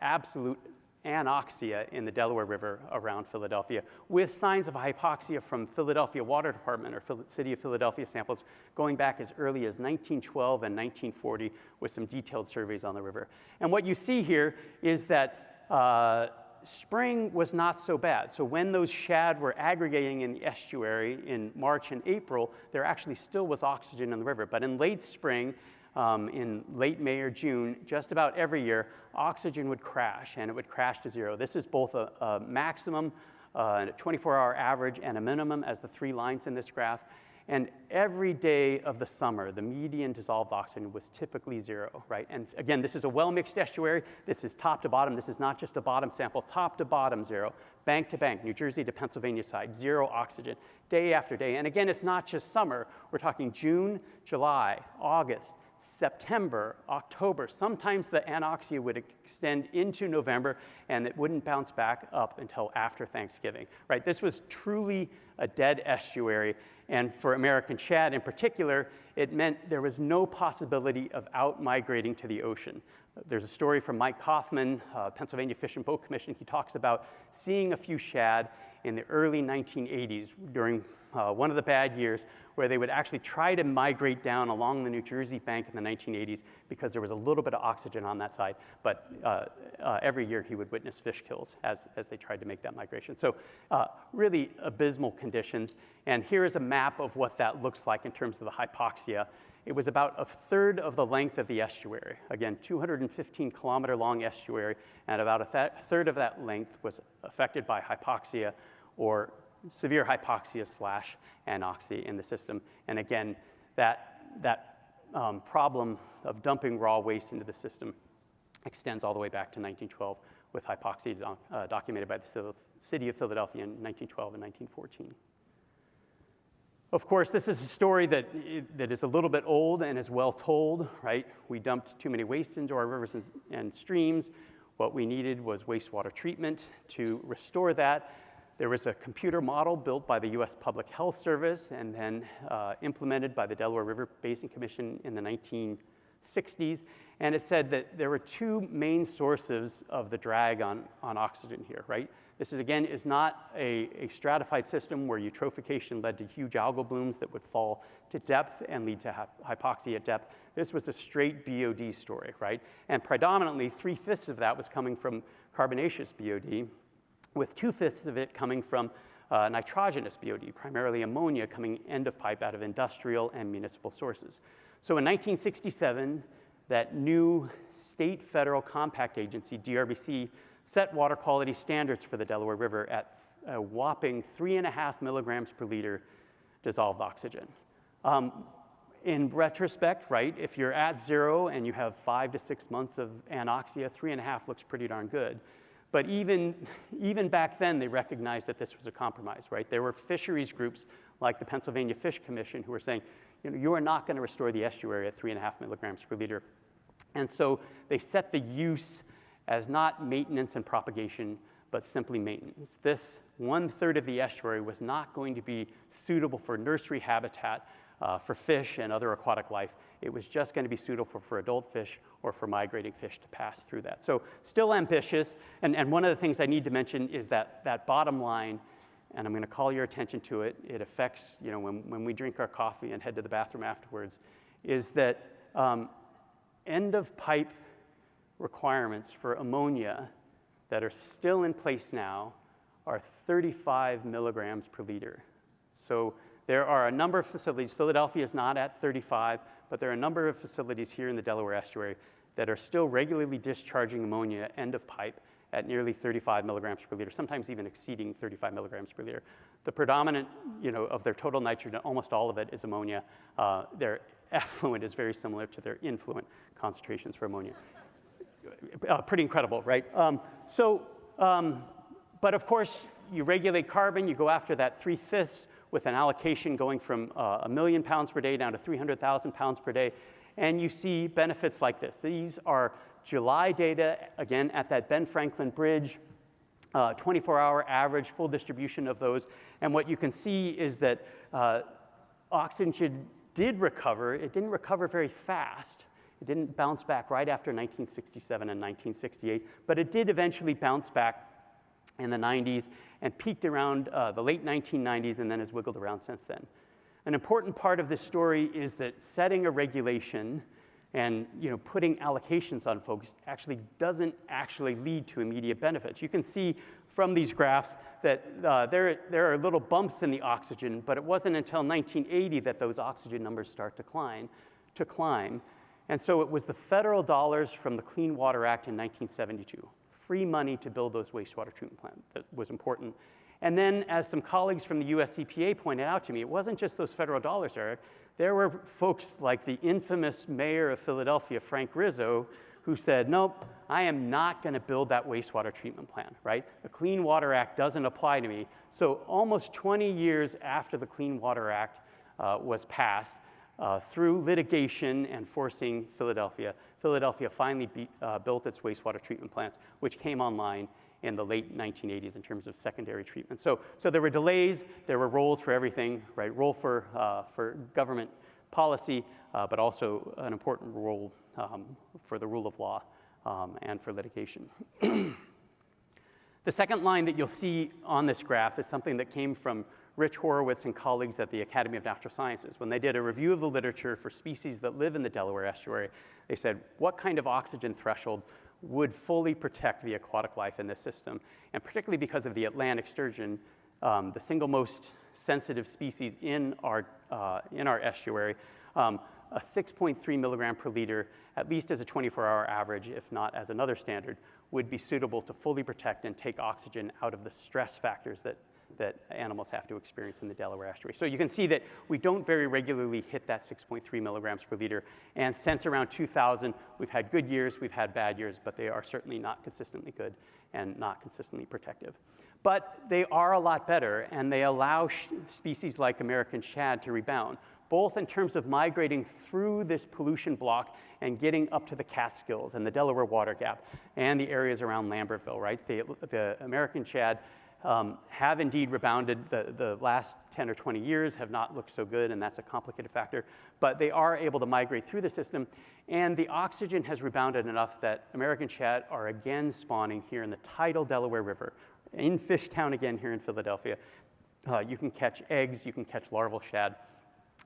absolute anoxia in the Delaware River around Philadelphia, with signs of hypoxia from Philadelphia Water Department or City of Philadelphia samples going back as early as 1912 and 1940 with some detailed surveys on the river. And what you see here is that spring was not so bad. So when those shad were aggregating in the estuary in March and April, there actually still was oxygen in the river. But in late spring, in late May or June, just about every year, oxygen would crash, and it would crash to zero. This is both a maximum, a 24-hour average, and a minimum as the 3 lines in this graph. And every day of the summer, the median dissolved oxygen was typically 0, right? And again, this is a well-mixed estuary. This is top to bottom. This is not just a bottom sample. Top to bottom, 0. Bank to bank, New Jersey to Pennsylvania side, 0 oxygen, day after day. And again, it's not just summer. We're talking June, July, August, September, October. Sometimes the anoxia would extend into November, and it wouldn't bounce back up until after Thanksgiving, right? This was truly a dead estuary, and for American shad in particular, it meant there was no possibility of out-migrating to the ocean. There's a story from Mike Kaufman, Pennsylvania Fish and Boat Commission. He talks about seeing a few shad in the early 1980s during one of the bad years where they would actually try to migrate down along the New Jersey bank in the 1980s because there was a little bit of oxygen on that side. But every year he would witness fish kills as they tried to make that migration. So really abysmal conditions. And here is a map of what that looks like in terms of the hypoxia. It was about a third of the length of the estuary. Again, 215-kilometer long estuary, and about a third of that length was affected by hypoxia or severe hypoxia / anoxia in the system. And again, that problem of dumping raw waste into the system extends all the way back to 1912 with hypoxia documented by the City of Philadelphia in 1912 and 1914. Of course, this is a story that is a little bit old and is well told, right? We dumped too many waste into our rivers and streams. What we needed was wastewater treatment to restore that. There was a computer model built by the U.S. Public Health Service and then implemented by the Delaware River Basin Commission in the 1960s. And it said that there were 2 main sources of the drag on oxygen here, right? This is not a stratified system where eutrophication led to huge algal blooms that would fall to depth and lead to hypoxia at depth. This was a straight BOD story, right? And predominantly 3/5 of that was coming from carbonaceous BOD, with 2/5 of it coming from nitrogenous BOD, primarily ammonia coming end of pipe out of industrial and municipal sources. So in 1967, that new state federal compact agency, DRBC, set water quality standards for the Delaware River at a whopping 3.5 milligrams per liter dissolved oxygen. In retrospect, right, if you're at 0 and you have 5 to 6 months of anoxia, 3.5 looks pretty darn good. But even back then, they recognized that this was a compromise, right? There were fisheries groups like the Pennsylvania Fish Commission who were saying, you are not going to restore the estuary at 3.5 milligrams per liter. And so they set the use as not maintenance and propagation, but simply maintenance. This 1/3 of the estuary was not going to be suitable for nursery habitat for fish and other aquatic life. It was just going to be suitable for adult fish or for migrating fish to pass through that. So still ambitious, and one of the things I need to mention is that bottom line, and I'm going to call your attention to it. It affects, when we drink our coffee and head to the bathroom afterwards, is that end of pipe requirements for ammonia that are still in place now are 35 milligrams per liter. So there are a number of facilities. Philadelphia is not at 35, but there are a number of facilities here in the Delaware estuary that are still regularly discharging ammonia end of pipe at nearly 35 milligrams per liter, sometimes even exceeding 35 milligrams per liter. The predominant, of their total nitrogen, almost all of it is ammonia. Their effluent is very similar to their influent concentrations for ammonia. Pretty incredible, right? But of course, you regulate carbon, you go after that 3/5 with an allocation going from 1 million pounds per day down to 300,000 pounds per day, and you see benefits like this. These are July data, again, at that Ben Franklin Bridge, 24-hour average, full distribution of those. And what you can see is that oxygen did recover. It didn't recover very fast. It didn't bounce back right after 1967 and 1968, but it did eventually bounce back in the 90s and peaked around the late 1990s and then has wiggled around since then. An important part of this story is that setting a regulation and putting allocations on folks actually doesn't actually lead to immediate benefits. You can see from these graphs that there are little bumps in the oxygen, but it wasn't until 1980 that those oxygen numbers start to climb. And so it was the federal dollars from the Clean Water Act in 1972, free money to build those wastewater treatment plants, that was important. And then, as some colleagues from the US EPA pointed out to me, it wasn't just those federal dollars, Erik. There were folks like the infamous mayor of Philadelphia, Frank Rizzo, who said, nope, I am not going to build that wastewater treatment plant, right? The Clean Water Act doesn't apply to me. So almost 20 years after the Clean Water Act was passed, through litigation and forcing Philadelphia finally built its wastewater treatment plants, which came online in the late 1980s in terms of secondary treatment. So there were delays, there were roles for everything, right? Role for government policy, but also an important role for the rule of law and for litigation. The second line that you'll see on this graph is something that came from Rich Horowitz and colleagues at the Academy of Natural Sciences. When they did a review of the literature for species that live in the Delaware estuary, they said, what kind of oxygen threshold would fully protect the aquatic life in this system? And particularly because of the Atlantic sturgeon, the single most sensitive species in our estuary, a 6.3 milligram per liter, at least as a 24-hour average, if not as another standard, would be suitable to fully protect and take oxygen out of the stress factors that animals have to experience in the Delaware estuary. So you can see that we don't very regularly hit that 6.3 milligrams per liter. And since around 2000, we've had good years, we've had bad years, but they are certainly not consistently good and not consistently protective. But they are a lot better, and they allow species like American shad to rebound, both in terms of migrating through this pollution block and getting up to the Catskills and the Delaware Water Gap and the areas around Lambertville, right? The American shad have indeed rebounded. The last 10 or 20 years have not looked so good, and that's a complicated factor. But they are able to migrate through the system, and the oxygen has rebounded enough that American shad are again spawning here in the tidal Delaware River, in Fishtown again here in Philadelphia. You can catch eggs, you can catch larval shad,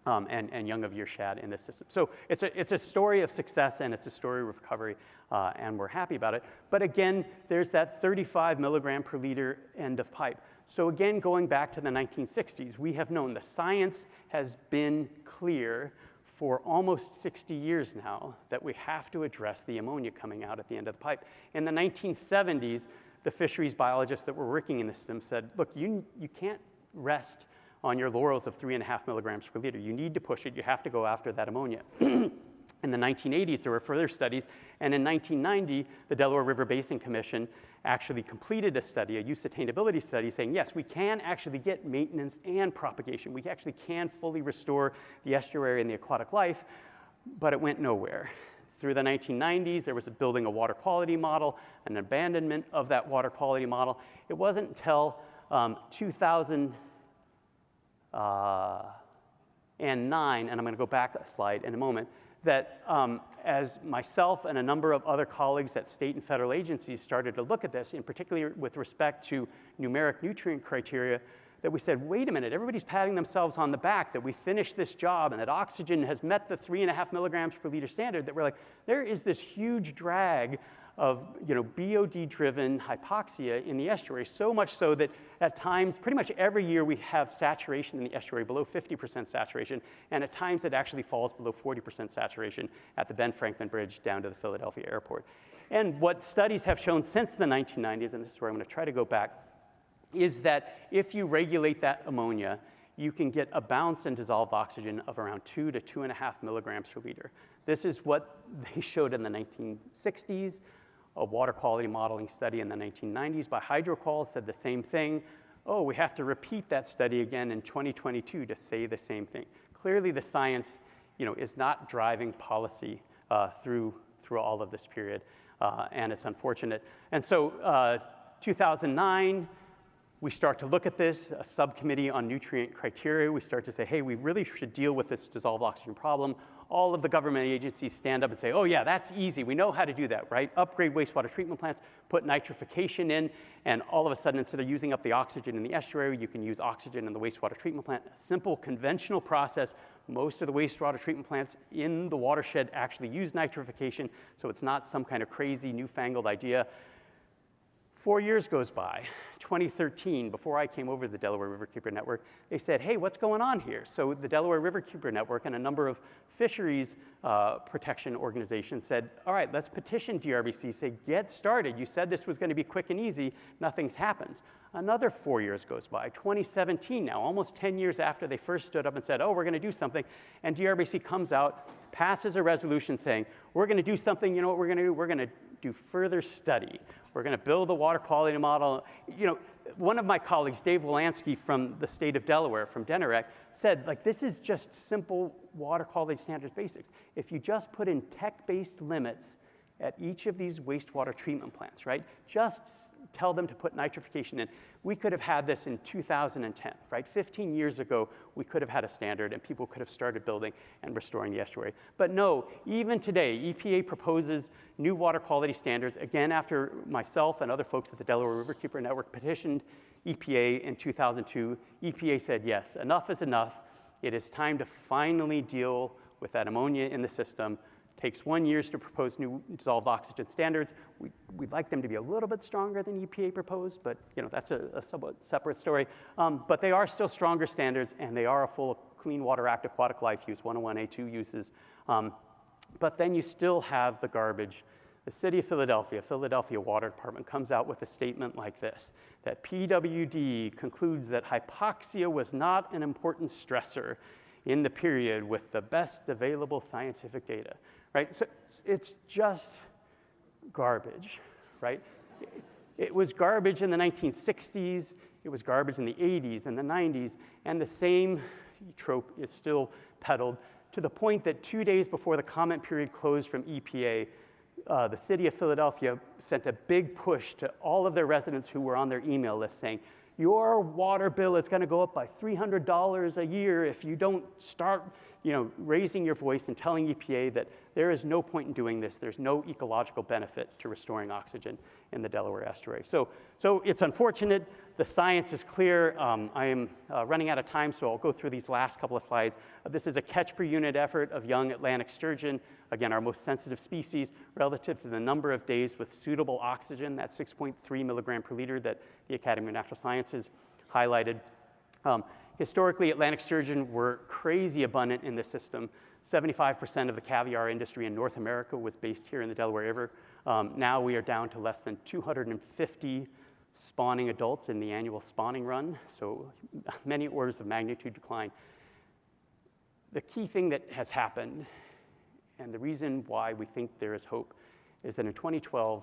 and young of year shad in this system. So it's a story of success, and it's a story of recovery, and we're happy about it. But again, there's that 35 milligram per liter end of pipe. So again, going back to the 1960s, we have known the science has been clear for almost 60 years now that we have to address the ammonia coming out at the end of the pipe. In the 1970s, the fisheries biologists that were working in the system said, look, you can't rest on your laurels of 3.5 milligrams per liter. You need to push it. You have to go after that ammonia. In the 1980s, there were further studies, and in 1990, the Delaware River Basin Commission actually completed a study, a use attainability study, saying, yes, we can actually get maintenance and propagation. We actually can fully restore the estuary and the aquatic life, but it went nowhere. Through the 1990s, there was building a water quality model, an abandonment of that water quality model. It wasn't until 2009, and I'm going to go back a slide in a moment, that as myself and a number of other colleagues at state and federal agencies started to look at this, in particular with respect to numeric nutrient criteria, that we said, wait a minute, everybody's patting themselves on the back that we finished this job and that oxygen has met the 3.5 milligrams per liter standard, that we're like, there is this huge drag of BOD-driven hypoxia in the estuary, so much so that at times, pretty much every year, we have saturation in the estuary below 50% saturation, and at times it actually falls below 40% saturation at the Ben Franklin Bridge down to the Philadelphia airport. And what studies have shown since the 1990s, and this is where I'm going to try to go back, is that if you regulate that ammonia, you can get a bounce in dissolved oxygen of around 2 to 2.5 milligrams per liter. This is what they showed in the 1960s. A water quality modeling study in the 1990s by Hydrocall said the same thing. Oh, we have to repeat that study again in 2022 to say the same thing. Clearly, the science, is not driving policy through all of this period, and it's unfortunate. And so, 2009. We start to look at this, a subcommittee on nutrient criteria. We start to say, hey, we really should deal with this dissolved oxygen problem. All of the government agencies stand up and say, oh yeah, that's easy. We know how to do that, right? Upgrade wastewater treatment plants, put nitrification in, and all of a sudden, instead of using up the oxygen in the estuary, you can use oxygen in the wastewater treatment plant. A simple, conventional process. Most of the wastewater treatment plants in the watershed actually use nitrification, so it's not some kind of crazy, newfangled idea. 4 years goes by, 2013, before I came over to the Delaware Riverkeeper Network, they said, hey, what's going on here? So the Delaware Riverkeeper Network and a number of fisheries protection organizations said, all right, let's petition DRBC, say, get started. You said this was going to be quick and easy. Nothing happens. Another 4 years goes by, 2017 now, almost 10 years after they first stood up and said, oh, we're going to do something. And DRBC comes out, passes a resolution saying, we're going to do something. You know what we're going to do? We're going to do further study. We're going to build a water quality model. One of my colleagues, Dave Wolanski from the state of Delaware, from Deneric, said, this is just simple water quality standards basics. If you just put in tech-based limits at each of these wastewater treatment plants, right? Just tell them to put nitrification in. We could have had this in 2010, right? 15 years ago, we could have had a standard and people could have started building and restoring the estuary. But no, even today, EPA proposes new water quality standards, again, after myself and other folks at the Delaware Riverkeeper Network petitioned EPA in 2002. EPA said, yes, enough is enough. It is time to finally deal with that ammonia in the system. Takes 1 year to propose new dissolved oxygen standards. We'd like them to be a little bit stronger than EPA proposed, but that's a somewhat separate story. But they are still stronger standards, and they are a full Clean Water Act aquatic life use, 101A2 uses. But then you still have the garbage. The city of Philadelphia Water Department comes out with a statement like this, that PWD concludes that hypoxia was not an important stressor in the period with the best available scientific data. Right? So it's just garbage, right? It was garbage in the 1960s, it was garbage in the 80s and the 90s, and the same trope is still peddled to the point that 2 days before the comment period closed from EPA, the city of Philadelphia sent a big push to all of their residents who were on their email list saying, your water bill is going to go up by $300 a year if you don't start raising your voice and telling EPA that there is no point in doing this. There's no ecological benefit to restoring oxygen in the Delaware estuary. So it's unfortunate. The science is clear. I am running out of time, so I'll go through these last couple of slides. This is a catch per unit effort of young Atlantic sturgeon, again, our most sensitive species, relative to the number of days with suitable oxygen, that 6.3 milligram per liter that the Academy of Natural Sciences highlighted. Historically, Atlantic sturgeon were crazy abundant in this system. 75% of the caviar industry in North America was based here in the Delaware River. Now we are down to less than 250 spawning adults in the annual spawning run, so many orders of magnitude decline. The key thing that has happened, and the reason why we think there is hope, is that in 2012,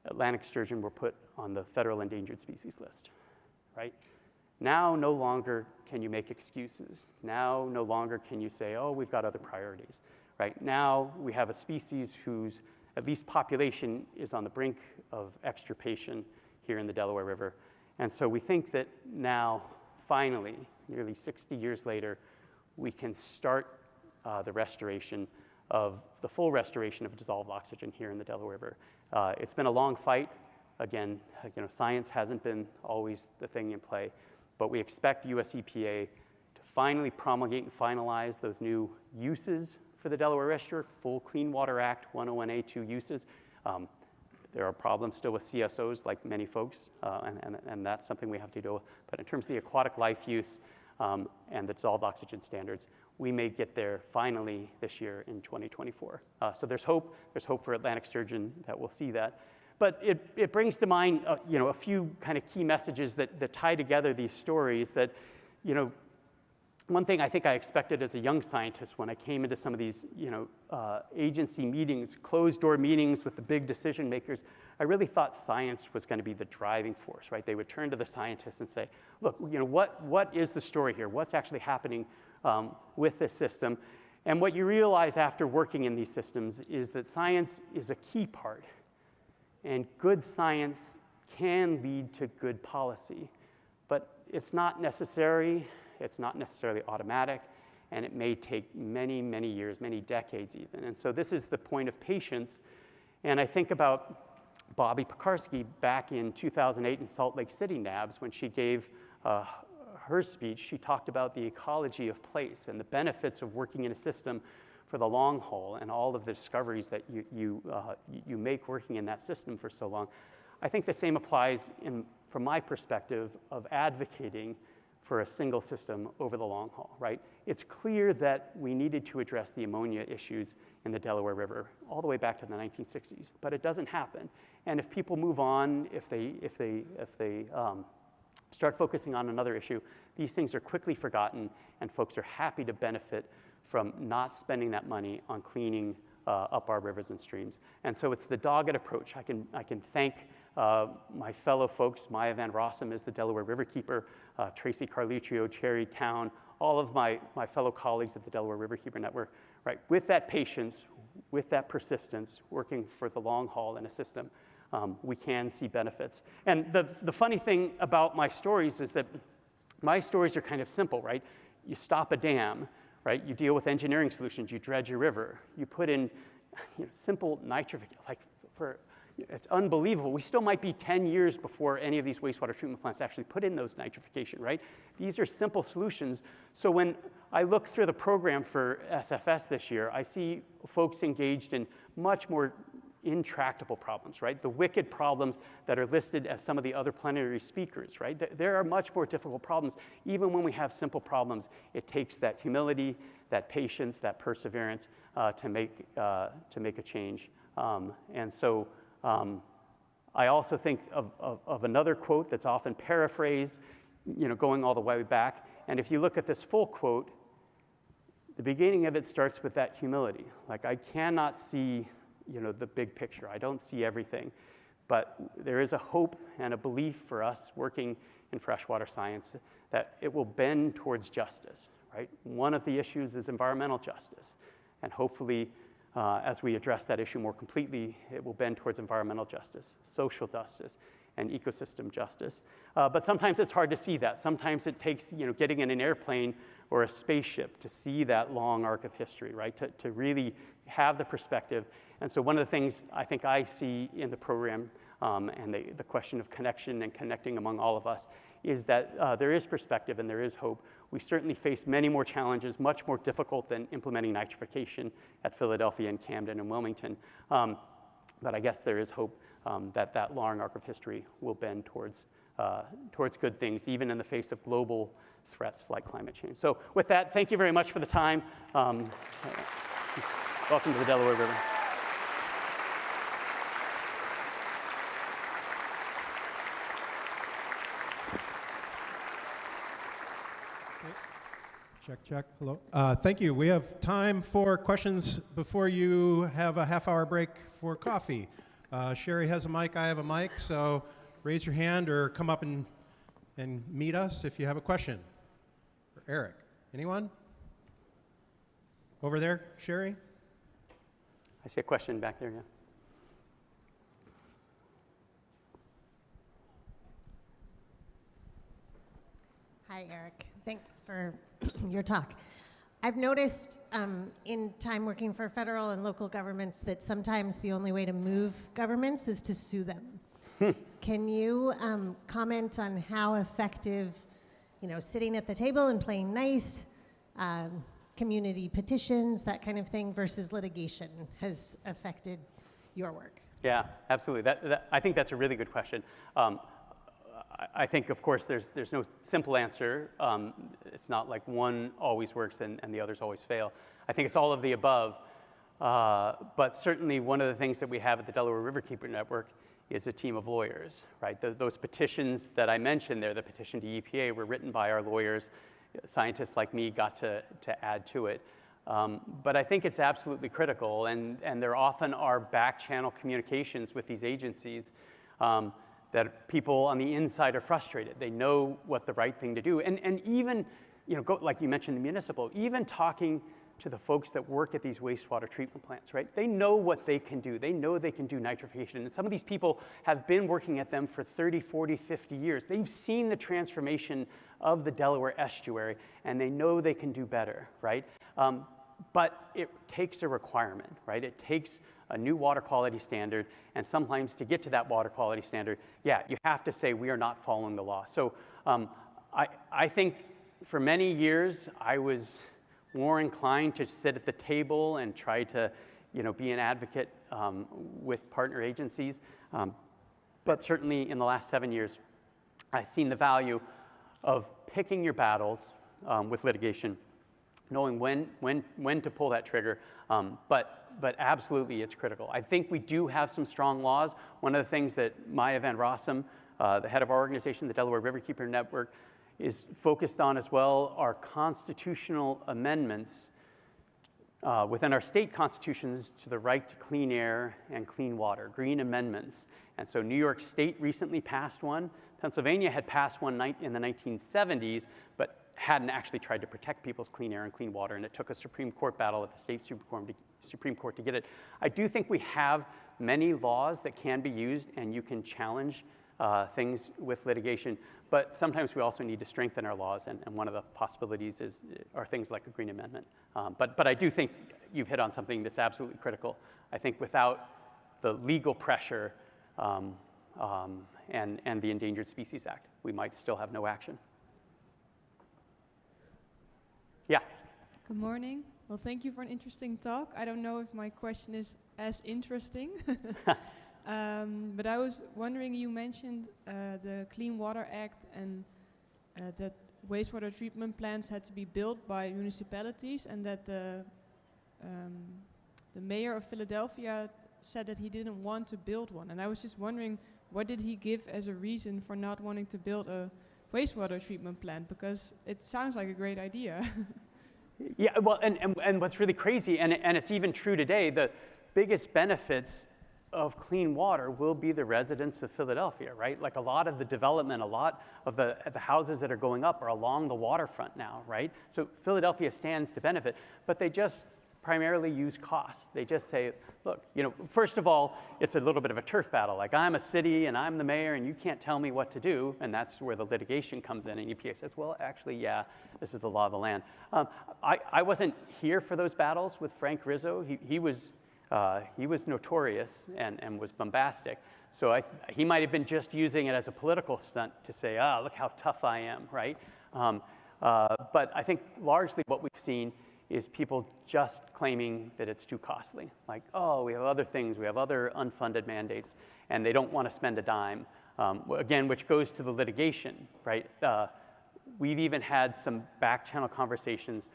Atlantic sturgeon were put on the federal endangered species list, right? Now, no longer can you make excuses. Now, no longer can you say, oh, we've got other priorities, right? Now, we have a species whose at least population is on the brink of extirpation here in the Delaware River. And so we think that now, finally, nearly 60 years later, we can start the full restoration of dissolved oxygen here in the Delaware River. It's been a long fight. Again, science hasn't been always the thing in play, but we expect US EPA to finally promulgate and finalize those new uses for the Delaware estuary, full Clean Water Act 101A2 uses. There are problems still with CSOs, like many folks, and that's something we have to deal with. But in terms of the aquatic life use and the dissolved oxygen standards, we may get there finally this year in 2024. So there's hope. There's hope for Atlantic sturgeon that we'll see that. But it brings to mind, a few kind of key messages that tie together these stories that, one thing I think I expected as a young scientist when I came into some of these agency meetings, closed-door meetings with the big decision makers, I really thought science was going to be the driving force, right? They would turn to the scientists and say, look, what is the story here? What's actually happening with this system? And what you realize after working in these systems is that science is a key part. And good science can lead to good policy. But it's not necessary. It's not necessarily automatic, and it may take many, many years, many decades even. And so this is the point of patience. And I think about Bobby Pekarsky back in 2008 in Salt Lake City NABS when she gave her speech. She talked about the ecology of place and the benefits of working in a system for the long haul and all of the discoveries that you make working in that system for so long. I think the same applies from my perspective of advocating for a single system over the long haul, right? It's clear that we needed to address the ammonia issues in the Delaware River all the way back to the 1960s, but it doesn't happen. And if people move on, if they start focusing on another issue, these things are quickly forgotten, and folks are happy to benefit from not spending that money on cleaning up our rivers and streams. And so it's the dogged approach. I can thank my fellow folks. Maya Van Rossum is the Delaware Riverkeeper, Tracy Carluccio, Cherry Town, all of my fellow colleagues at the Delaware Riverkeeper Network, right? With that patience, with that persistence, working for the long haul in a system, we can see benefits. And the funny thing about my stories is that my stories are kind of simple, right? You stop a dam, right? You deal with engineering solutions. You dredge a river. You put in simple nitrification, it's unbelievable. We still might be 10 years before any of these wastewater treatment plants actually put in those nitrification, right? These are simple solutions. So when I look through the program for SFS this year, I see folks engaged in much more intractable problems, right? The wicked problems that are listed as some of the other plenary speakers, right? There are much more difficult problems. Even when we have simple problems, it takes that humility, that patience, that perseverance to make a change. And so I also think of another quote that's often paraphrased, going all the way back. And if you look at this full quote, the beginning of it starts with that humility. Like, I cannot see, the big picture. I don't see everything. But there is a hope and a belief for us working in freshwater science that it will bend towards justice, right? One of the issues is environmental justice. And hopefully, as we address that issue more completely, it will bend towards environmental justice, social justice, and ecosystem justice. But sometimes it's hard to see that. Sometimes it takes getting in an airplane or a spaceship to see that long arc of history, right? To really have the perspective. And so one of the things I think I see in the program and the question of connection and connecting among all of us is that there is perspective and there is hope. We certainly face many more challenges, much more difficult than implementing nitrification at Philadelphia and Camden and Wilmington. But I guess there is hope that long arc of history will bend towards good things, even in the face of global threats like climate change. So with that, thank you very much for the time. Welcome to the Delaware River. Check, check. Hello. Thank you. We have time for questions before you have a half-hour break for coffee. Sherry has a mic. I have a mic. So raise your hand or come up and meet us if you have a question. For Erik. Anyone? Over there, Sherry? I see a question back there, yeah. Hi, Erik. Thanks for your talk. I've noticed in time working for federal and local governments that sometimes the only way to move governments is to sue them. Can you comment on how effective, sitting at the table and playing nice, community petitions, that kind of thing, versus litigation has affected your work? Yeah, absolutely. I think that's a really good question. I think, of course, there's no simple answer. It's not like one always works and the others always fail. I think it's all of the above. But certainly one of the things that we have at the Delaware Riverkeeper Network is a team of lawyers, right? Those petitions that I mentioned there, the petition to EPA, were written by our lawyers, scientists like me got to add to it. But I think it's absolutely critical, and there often are back-channel communications with these agencies that people on the inside are frustrated. They know what the right thing to do. And even, like you mentioned, the municipal, even talking to the folks that work at these wastewater treatment plants, right? They know what they can do. They know they can do nitrification. And some of these people have been working at them for 30, 40, 50 years. They've seen the transformation of the Delaware estuary, and they know they can do better, right? But it takes a requirement, right? It takes a new water quality standard, and sometimes to get to that water quality standard, yeah, you have to say we are not following the law. So I think for many years I was more inclined to sit at the table and try to, be an advocate with partner agencies. But certainly in the last 7 years, I've seen the value of picking your battles with litigation, knowing when to pull that trigger. But absolutely, it's critical. I think we do have some strong laws. One of the things that Maya Van Rossum, the head of our organization, the Delaware Riverkeeper Network, is focused on as well are constitutional amendments within our state constitutions to the right to clean air and clean water, green amendments. And so New York State recently passed one. Pennsylvania had passed one in the 1970s, but hadn't actually tried to protect people's clean air and clean water, and it took a Supreme Court battle at the state Supreme Court to get it. I do think we have many laws that can be used, and you can challenge things with litigation, but sometimes we also need to strengthen our laws, and one of the possibilities are things like a green amendment. But I do think you've hit on something that's absolutely critical. I think without the legal pressure and the Endangered Species Act, we might still have no action. Yeah. Good morning. Well, thank you for an interesting talk. I don't know if my question is as interesting. But I was wondering, you mentioned the Clean Water Act and that wastewater treatment plants had to be built by municipalities, and that the mayor of Philadelphia said that he didn't want to build one. And I was just wondering, what did he give as a reason for not wanting to build a wastewater treatment plant? Because it sounds like a great idea. Yeah, well, and what's really crazy, and it's even true today, the biggest benefits of clean water will be the residents of Philadelphia, right? Like a lot of the development, a lot of the houses that are going up are along the waterfront now, right? So Philadelphia stands to benefit, but they just primarily use cost. They just say, look, first of all, it's a little bit of a turf battle. Like, I'm a city and I'm the mayor and you can't tell me what to do, and that's where the litigation comes in, and EPA says, well, actually, yeah, this is the law of the land. I wasn't here for those battles with Frank Rizzo. He was notorious and was bombastic. So he might have been just using it as a political stunt to say, look how tough I am, right? But I think largely what we've seen is people just claiming that it's too costly. Like, we have other things, we have other unfunded mandates, and they don't want to spend a dime. Again, which goes to the litigation, right? We've even had some back-channel conversations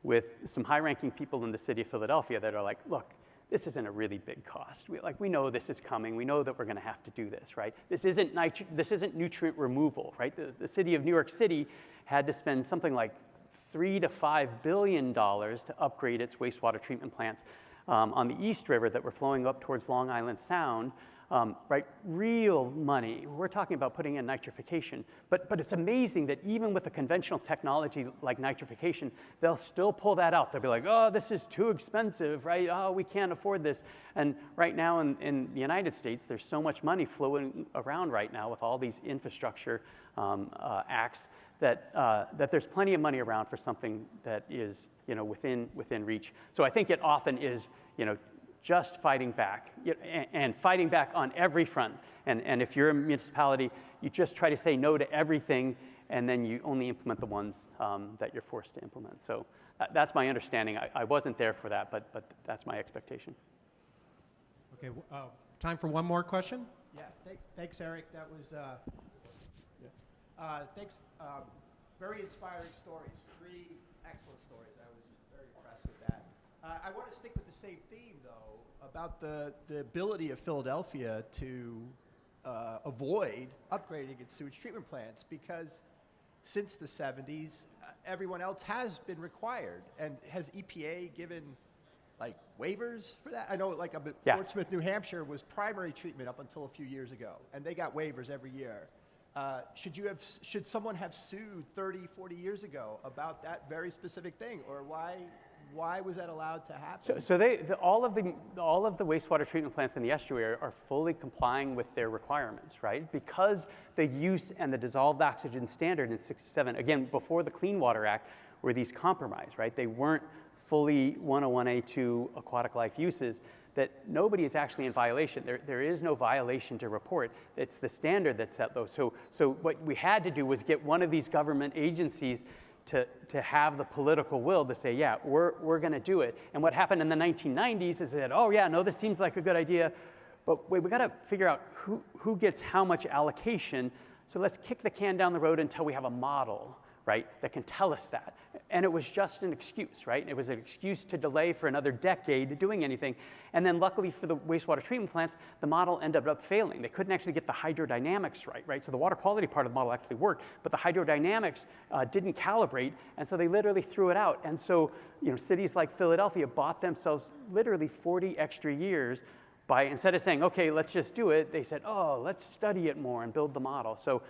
with some high-ranking people in the city of Philadelphia that are like, look, this isn't a really big cost. We know this is coming. We know that we're going to have to do this, right? This isn't nutrient removal, right? The city of New York City had to spend something like $3 to $5 billion to upgrade its wastewater treatment plants on the East River that were flowing up towards Long Island Sound, right? Real money. We're talking about putting in nitrification. But it's amazing that even with a conventional technology like nitrification, they'll still pull that out. They'll be like, this is too expensive, right? We can't afford this. And right now in the United States, there's so much money flowing around right now with all these infrastructure acts that there's plenty of money around for something that is within reach. So I think it often is just fighting back, and fighting back on every front. And if you're a municipality, you just try to say no to everything, and then you only implement the ones that you're forced to implement. So that's my understanding. I wasn't there for that, but that's my expectation. Okay, time for one more question. Yeah, thanks, Erik. That was, thanks. Very inspiring stories. 3 excellent stories. I was very impressed with that. I want to stick with the same theme, though, about the ability of Philadelphia to avoid upgrading its sewage treatment plants, because since the 70s, everyone else has been required. And has EPA given like waivers for that? I know like up at Yeah. Portsmouth, New Hampshire was primary treatment up until a few years ago, and they got waivers every year. Should someone have sued 30, 40 years ago about that very specific thing, or why was that allowed to happen? So all of the wastewater treatment plants in the estuary are fully complying with their requirements, right? Because the use and the dissolved oxygen standard in 67, again, before the Clean Water Act, were these compromised, right? They weren't fully 101A2 aquatic life uses, that nobody is actually in violation. There is no violation to report. It's the standard that's set though. So what we had to do was get one of these government agencies to have the political will to say, yeah, we're going to do it. And what happened in the 1990s is that, oh yeah, no, this seems like a good idea, but wait, we got to figure out who gets how much allocation. So let's kick the can down the road until we have a model, right, that can tell us that. And it was just an excuse, right? It was an excuse to delay for another decade doing anything. And then luckily for the wastewater treatment plants, the model ended up failing. They couldn't actually get the hydrodynamics right? So the water quality part of the model actually worked, but the hydrodynamics didn't calibrate, and so they literally threw it out. And so, cities like Philadelphia bought themselves literally 40 extra years by, instead of saying, okay, let's just do it, they said, oh, let's study it more and build the model. So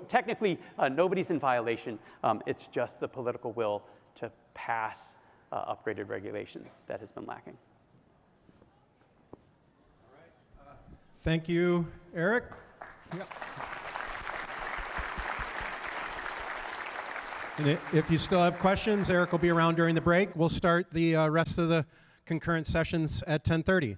technically, nobody's in violation. It's just the political will to pass upgraded regulations that has been lacking. Thank you, Erik. And if you still have questions, Erik will be around during the break. We'll start the rest of the concurrent sessions at 10:30.